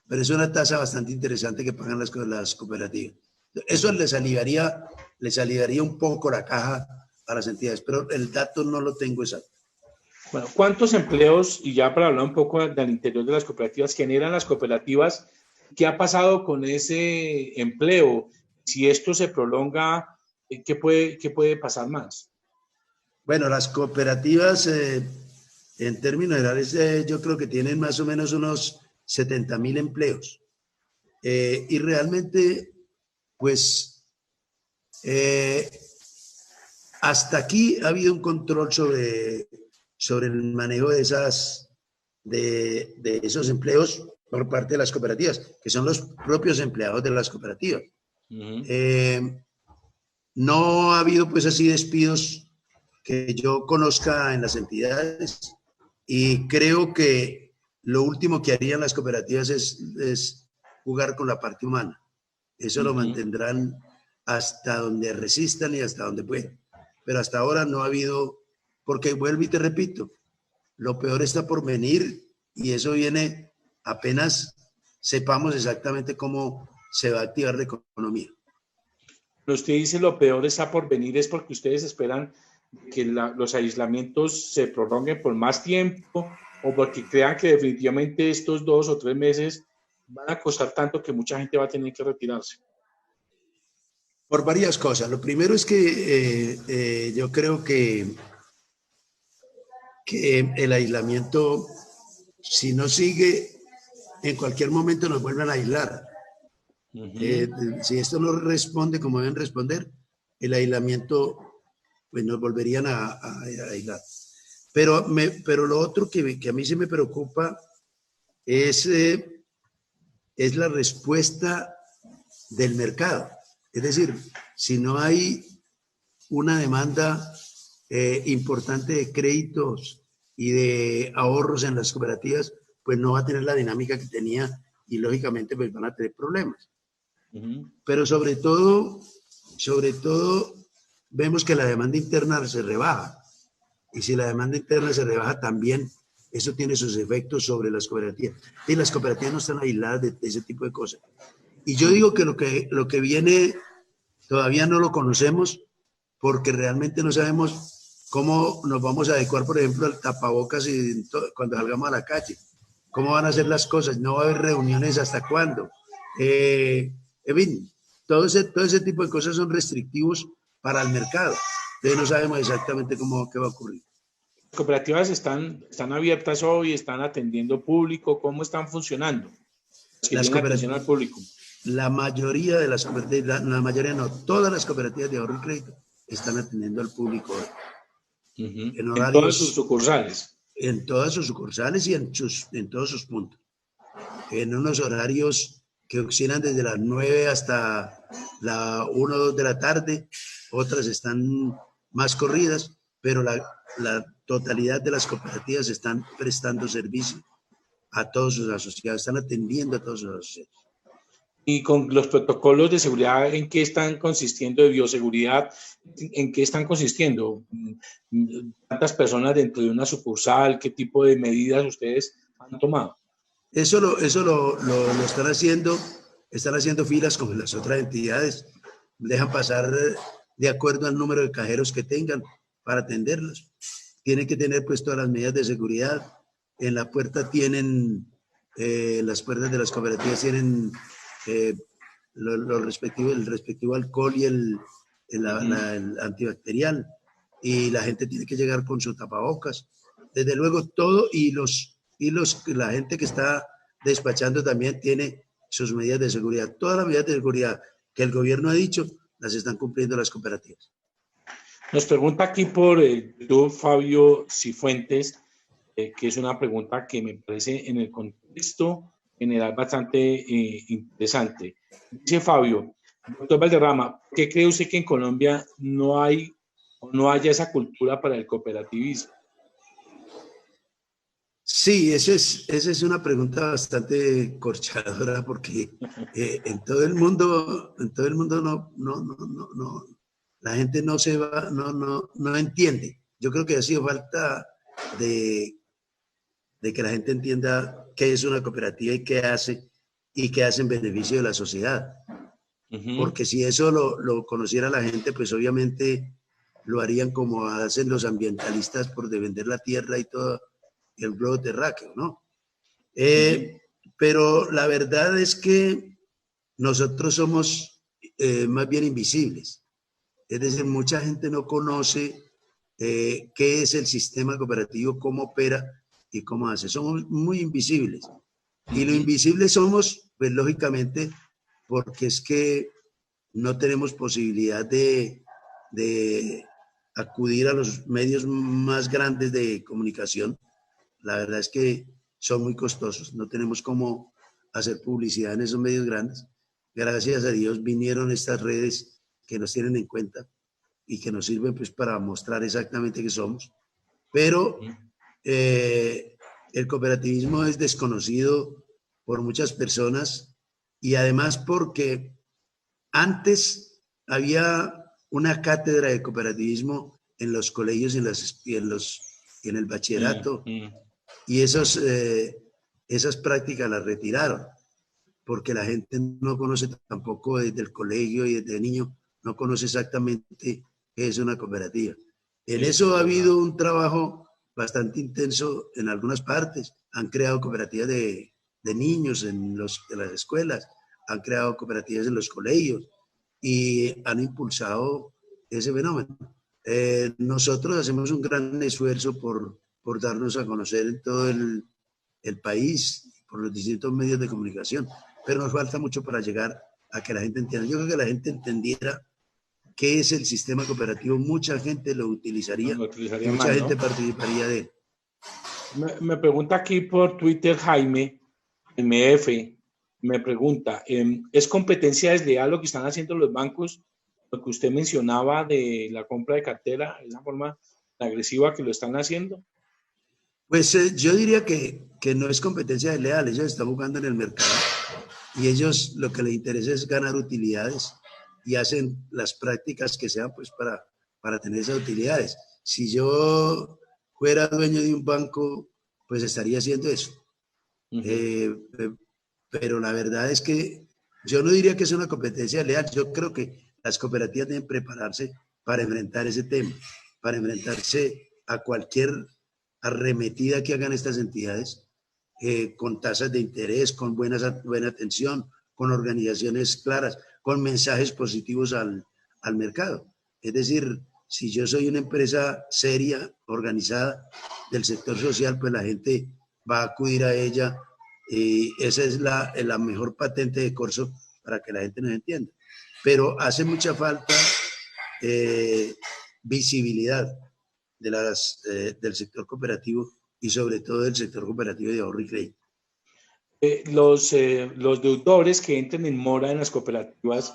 Speaker 2: es una tasa bastante interesante que pagan las cooperativas. Eso les aliviaría un poco la caja a las entidades, pero el dato no lo tengo exacto.
Speaker 1: Bueno, ¿cuántos empleos, y ya para hablar un poco del interior de las cooperativas, generan las cooperativas? ¿Qué ha pasado con ese empleo? Si esto se prolonga, ¿qué puede pasar más?
Speaker 2: Bueno, las cooperativas, en términos generales, yo creo que tienen más o menos unos 70.000 empleos. Y realmente, pues, hasta aquí ha habido un control sobre el manejo de esos empleos por parte de las cooperativas, que son los propios empleados de las cooperativas. No ha habido pues así despidos que yo conozca en las entidades y creo que lo último que harían las cooperativas es jugar con la parte humana. Eso lo mantendrán hasta donde resistan y hasta donde puedan. Pero hasta ahora no ha habido, porque vuelvo y te repito, lo peor está por venir y eso viene apenas sepamos exactamente cómo se va a activar la economía.
Speaker 1: Usted dice lo peor está por venir, es porque ustedes esperan que los aislamientos se prolonguen por más tiempo o porque crean que definitivamente estos 2 o 3 meses van a costar tanto que mucha gente va a tener que retirarse.
Speaker 2: Por varias cosas. Lo primero es que yo creo que el aislamiento, si no sigue, en cualquier momento nos vuelven a aislar. Si esto no responde como deben responder, el aislamiento, pues nos volverían a aislar. Pero lo otro que a mí sí me preocupa es la respuesta del mercado. Es decir, si no hay una demanda importante de créditos y de ahorros en las cooperativas, pues no va a tener la dinámica que tenía y lógicamente pues van a tener problemas. Pero sobre todo vemos que la demanda interna se rebaja. Y si la demanda interna se rebaja también, eso tiene sus efectos sobre las cooperativas. Y las cooperativas no están aisladas de ese tipo de cosas. Y yo digo que lo que viene todavía no lo conocemos porque realmente no sabemos cómo nos vamos a adecuar, por ejemplo, al tapabocas cuando salgamos a la calle. ¿Cómo van a ser las cosas? ¿No va a haber reuniones hasta cuándo? En fin, todo ese tipo de cosas son restrictivos para el mercado. Entonces no sabemos exactamente qué va a ocurrir.
Speaker 1: ¿Las cooperativas están abiertas hoy, están atendiendo público? ¿Cómo están funcionando?
Speaker 2: Las cooperativas al público. La mayoría de las cooperativas, la mayoría no, todas las cooperativas de ahorro y crédito están atendiendo al público hoy.
Speaker 1: En todas sus sucursales.
Speaker 2: En todas sus sucursales y en todos sus puntos. En unos horarios que oscilan desde las 9 hasta la 1 o 2 de la tarde, otras están más corridas, pero la totalidad de las cooperativas están prestando servicio a todos sus asociados, están atendiendo a todos sus asociados.
Speaker 1: Y con los protocolos de seguridad, ¿en qué están consistiendo, de bioseguridad? ¿En qué están consistiendo? ¿Cuántas personas dentro de una sucursal? ¿Qué tipo de medidas ustedes han tomado?
Speaker 2: Eso lo están haciendo filas como las otras entidades, dejan pasar de acuerdo al número de cajeros que tengan para atenderlos. Tienen que tener pues todas las medidas de seguridad. En la puerta tienen, las puertas de las cooperativas tienen el respectivo alcohol y el antibacterial. Y la gente tiene que llegar con su tapabocas. Desde luego todo la gente que está despachando también tiene sus medidas de seguridad. Todas las medidas de seguridad que el gobierno ha dicho las están cumpliendo las cooperativas.
Speaker 1: Nos pregunta aquí por YouTube Fabio Cifuentes, que es una pregunta que me parece en el contexto general bastante interesante. Dice Fabio, doctor Valderrama, ¿qué cree usted que en Colombia no hay o no haya esa cultura para el cooperativismo?
Speaker 2: Sí, esa es una pregunta bastante corchadora porque en todo el mundo no, la gente no se va, no entiende. Yo creo que ha sido falta de, de que la gente entienda qué es una cooperativa y qué hace en beneficio de la sociedad. Porque si eso lo conociera la gente, pues obviamente lo harían como hacen los ambientalistas por defender la tierra y todo el globo terráqueo, ¿no? Pero la verdad es que nosotros somos más bien invisibles. Es decir, mucha gente no conoce qué es el sistema cooperativo, cómo opera y cómo hace. Somos muy invisibles. Y lo invisible somos, pues lógicamente, porque es que no tenemos posibilidad de acudir a los medios más grandes de comunicación. La verdad es que son muy costosos. No tenemos cómo hacer publicidad en esos medios grandes. Gracias a Dios vinieron estas redes que nos tienen en cuenta y que nos sirven pues para mostrar exactamente qué somos. Pero el cooperativismo es desconocido por muchas personas y además porque antes había una cátedra de cooperativismo en los colegios y en el bachillerato y esas prácticas las retiraron porque la gente no conoce tampoco desde el colegio y desde niño, no conoce exactamente qué es una cooperativa. En eso ha habido un trabajo bastante intenso en algunas partes. Han creado cooperativas de niños en las escuelas, han creado cooperativas en los colegios y han impulsado ese fenómeno. Nosotros hacemos un gran esfuerzo por darnos a conocer en todo el país, por los distintos medios de comunicación, pero nos falta mucho para llegar a que la gente entienda. Yo creo que la gente entendiera qué es el sistema cooperativo, mucha gente lo utilizaría, y mucha gente participaría de él.
Speaker 1: Me pregunta aquí por Twitter Jaime F. Me pregunta, ¿es competencia desleal lo que están haciendo los bancos? Lo que usted mencionaba de la compra de cartera, esa forma agresiva que lo están haciendo.
Speaker 2: Pues yo diría que no es competencia desleal, ellos están jugando en el mercado y ellos lo que les interesa es ganar utilidades y hacen las prácticas que sean pues para tener esas utilidades. Si yo fuera dueño de un banco, pues estaría haciendo eso. Pero la verdad es que yo no diría que es una competencia leal. Yo creo que las cooperativas deben prepararse para enfrentar ese tema, para enfrentarse a cualquier arremetida que hagan estas entidades, con tasas de interés, con buena atención, con organizaciones claras, con mensajes positivos al mercado. Es decir, si yo soy una empresa seria, organizada del sector social, pues la gente va a acudir a ella y esa es la mejor patente de corso para que la gente nos entienda. Pero hace mucha falta visibilidad del sector cooperativo y sobre todo del sector cooperativo de ahorro y crédito.
Speaker 1: Los deudores que entren en mora en las cooperativas,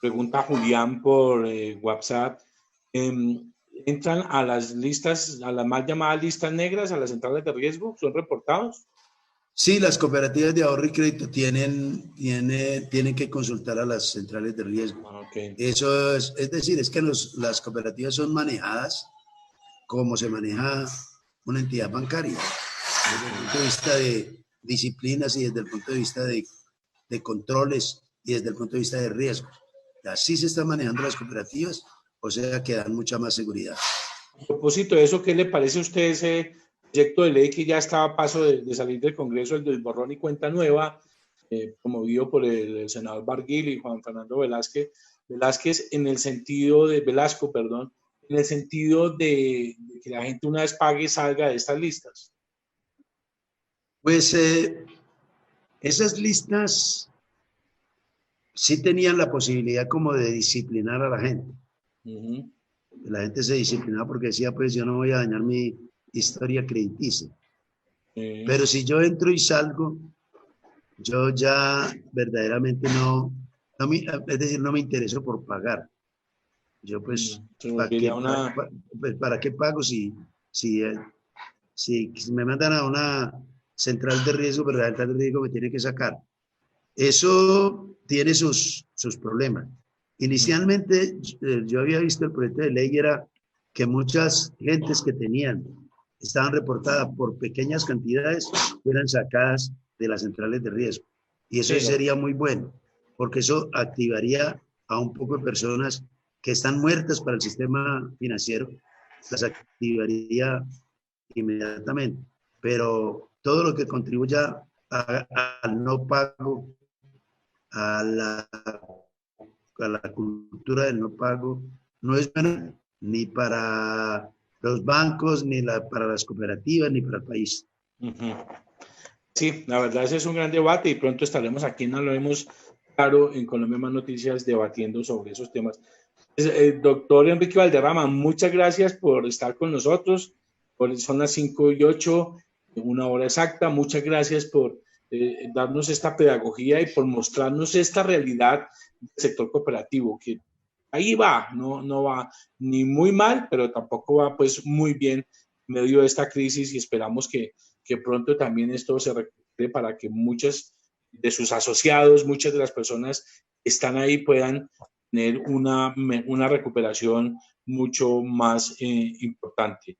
Speaker 1: pregunta Julián por WhatsApp, ¿entran a las listas, a las mal llamadas listas negras, a las centrales de riesgo? ¿Son reportados?
Speaker 2: Sí, las cooperativas de ahorro y crédito tienen que consultar a las centrales de riesgo.
Speaker 1: Okay.
Speaker 2: Eso es decir, es que las cooperativas son manejadas como se maneja una entidad bancaria, desde el punto de vista de disciplinas y desde el punto de vista de controles y desde el punto de vista de riesgo. Así se están manejando las cooperativas, o sea que dan mucha más seguridad.
Speaker 1: A propósito de eso, ¿qué le parece a usted ese proyecto de ley que ya está a paso de salir del Congreso, el del borrón y cuenta nueva, promovido por el senador Barguil y Juan Fernando Velázquez, en el sentido de Velasco, perdón, en el sentido de que la gente una vez pague salga de estas listas?
Speaker 2: Pues esas listas sí tenían la posibilidad como de disciplinar a la gente.
Speaker 1: Uh-huh.
Speaker 2: La gente se disciplinaba porque decía, pues yo no voy a dañar mi historia crediticia. Pero si yo entro y salgo, yo ya verdaderamente es decir, no me intereso por pagar. Yo pues, ¿para qué pago si me mandan a una central de riesgo, pero la central de riesgo me tiene que sacar? Eso tiene sus problemas. Inicialmente, yo había visto el proyecto de ley, era que muchas gentes que estaban reportadas por pequeñas cantidades, fueran sacadas de las centrales de riesgo. Y eso sería muy bueno, porque eso activaría a un poco de personas que están muertas para el sistema financiero, las activaría inmediatamente. Pero todo lo que contribuya al no pago, a la cultura del no pago, no es bueno ni para los bancos, ni para las cooperativas, ni para el país.
Speaker 1: Uh-huh. Sí, la verdad ese es un gran debate y pronto estaremos aquí en Hablemos Claro, en Colombia Más Noticias, debatiendo sobre esos temas. Doctor Enrique Valderrama, muchas gracias por estar con nosotros. Son las 5:08, una hora exacta. Muchas gracias por darnos esta pedagogía y por mostrarnos esta realidad del sector cooperativo, que ahí va, no va ni muy mal, pero tampoco va pues muy bien en medio de esta crisis, y esperamos que pronto también esto se recupere para que muchos de sus asociados, muchas de las personas que están ahí puedan tener una recuperación mucho más importante.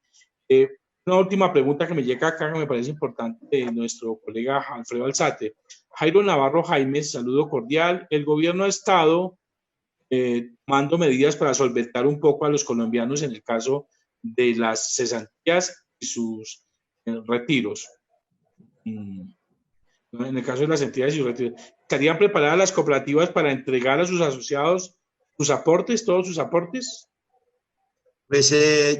Speaker 1: Una última pregunta que me llega acá, que me parece importante, de nuestro colega Alfredo Alzate. Jairo Navarro Jaime, saludo cordial. El gobierno ha estado tomando medidas para solventar un poco a los colombianos en el caso de las cesantías y sus retiros. En el caso de las entidades y sus retiros, ¿estarían preparadas las cooperativas para entregar a sus asociados sus aportes, todos sus aportes?
Speaker 2: Pues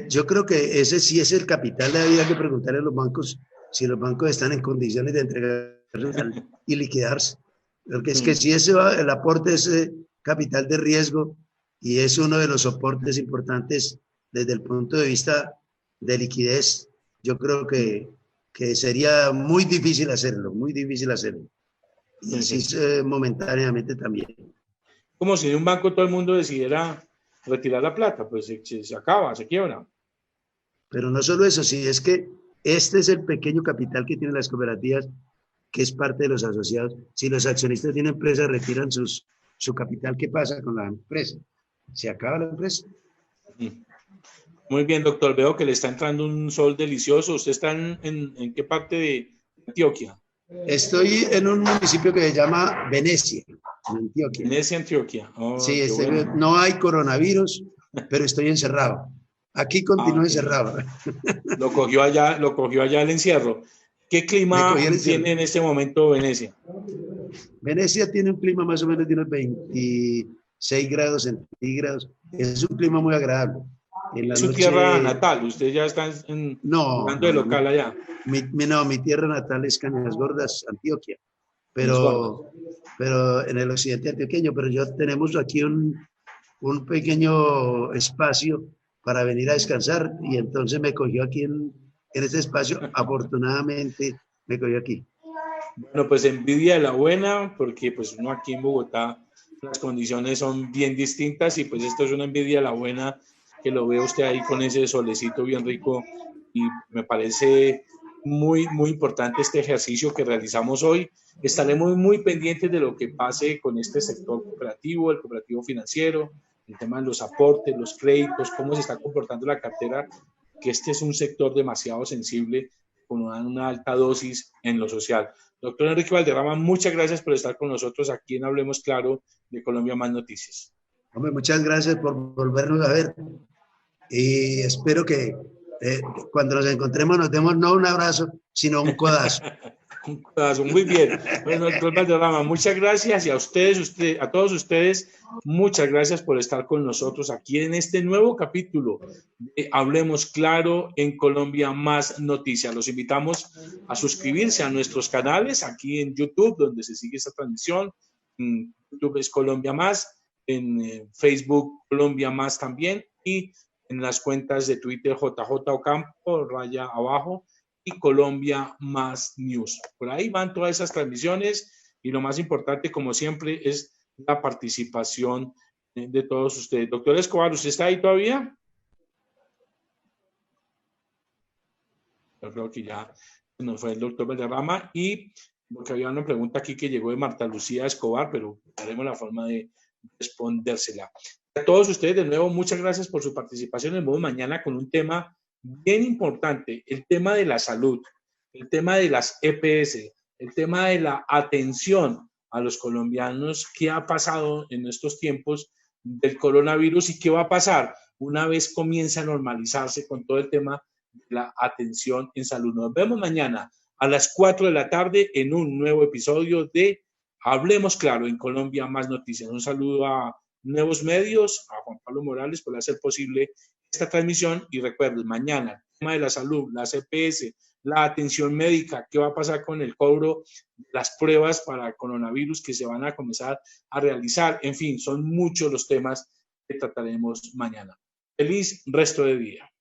Speaker 2: yo creo que ese sí es el capital. Había que preguntarle a los bancos si los bancos están en condiciones de entregar y liquidarse. Porque es que si el aporte es capital de riesgo y es uno de los soportes importantes desde el punto de vista de liquidez, yo creo que sería muy difícil hacerlo, muy difícil hacerlo. Y así momentáneamente también.
Speaker 1: Como si de un banco todo el mundo decidiera retirar la plata, pues se acaba, se quiebra.
Speaker 2: Pero no solo eso, sí, es que este es el pequeño capital que tienen las cooperativas, que es parte de los asociados. Si los accionistas de una empresa retiran su capital, ¿qué pasa con la empresa? ¿Se acaba la empresa?
Speaker 1: Muy bien, doctor. Veo que le está entrando un sol delicioso. ¿Usted está en qué parte de Antioquia?
Speaker 2: Estoy en un municipio que se llama Venecia, en Antioquia.
Speaker 1: Venecia, Antioquia. Oh,
Speaker 2: sí, bueno. No hay coronavirus, pero estoy encerrado. Aquí continúo encerrado.
Speaker 1: Lo cogió allá el encierro. ¿Qué clima tiene en este momento Venecia?
Speaker 2: Venecia tiene un clima más o menos de unos 26 grados centígrados. Es un clima muy agradable.
Speaker 1: ¿Es su tierra natal? ¿Usted ya está jugando de local allá?
Speaker 2: Mi tierra natal es Cañas Gordas, Antioquia. Pero en el occidente antioqueño. Pero tenemos aquí un pequeño espacio para venir a descansar y entonces me cogió aquí en este espacio. Afortunadamente me cogió aquí.
Speaker 1: Bueno, pues envidia de la buena, porque pues uno aquí en Bogotá las condiciones son bien distintas y pues esto es una envidia de la buena, que lo ve usted ahí con ese solecito bien rico, y me parece muy importante este ejercicio que realizamos hoy. Estaremos muy pendientes de lo que pase con este sector cooperativo, el cooperativo financiero, el tema de los aportes, los créditos, cómo se está comportando la cartera, que este es un sector demasiado sensible con una alta dosis en lo social. Doctor Enrique Valderrama, muchas gracias por estar con nosotros aquí en Hablemos Claro de Colombia Más Noticias.
Speaker 2: Hombre, muchas gracias por volvernos a ver y espero que cuando nos encontremos nos demos no un abrazo, sino un codazo.
Speaker 1: Un codazo, muy bien. Bueno, doctor Valderrama, muchas gracias y a ustedes, a todos ustedes, muchas gracias por estar con nosotros aquí en este nuevo capítulo de Hablemos Claro en Colombia Más Noticias. Los invitamos a suscribirse a nuestros canales aquí en YouTube, donde se sigue esta transmisión. En YouTube es Colombia Más, en Facebook Colombia Más también y en las cuentas de Twitter JJ Ocampo, raya abajo, y Colombia Más News. Por ahí van todas esas transmisiones y lo más importante, como siempre, es la participación de todos ustedes. Doctor Escobar, ¿usted está ahí todavía? Yo creo que ya nos fue el doctor Valderrama y porque había una pregunta aquí que llegó de Marta Lucía Escobar, pero haremos la forma de respondérsela. A todos ustedes, de nuevo, muchas gracias por su participación. Nos vemos mañana con un tema bien importante, el tema de la salud, el tema de las EPS, el tema de la atención a los colombianos, qué ha pasado en estos tiempos del coronavirus y qué va a pasar una vez comience a normalizarse con todo el tema de la atención en salud. Nos vemos mañana a las 4 de la tarde en un nuevo episodio de Hablemos Claro en Colombia Más Noticias. Un saludo a Nuevos Medios, a Juan Pablo Morales por hacer posible esta transmisión y recuerden, mañana el tema de la salud, la CPS, la atención médica, qué va a pasar con el cobro, las pruebas para coronavirus que se van a comenzar a realizar, en fin, son muchos los temas que trataremos mañana. Feliz resto de día.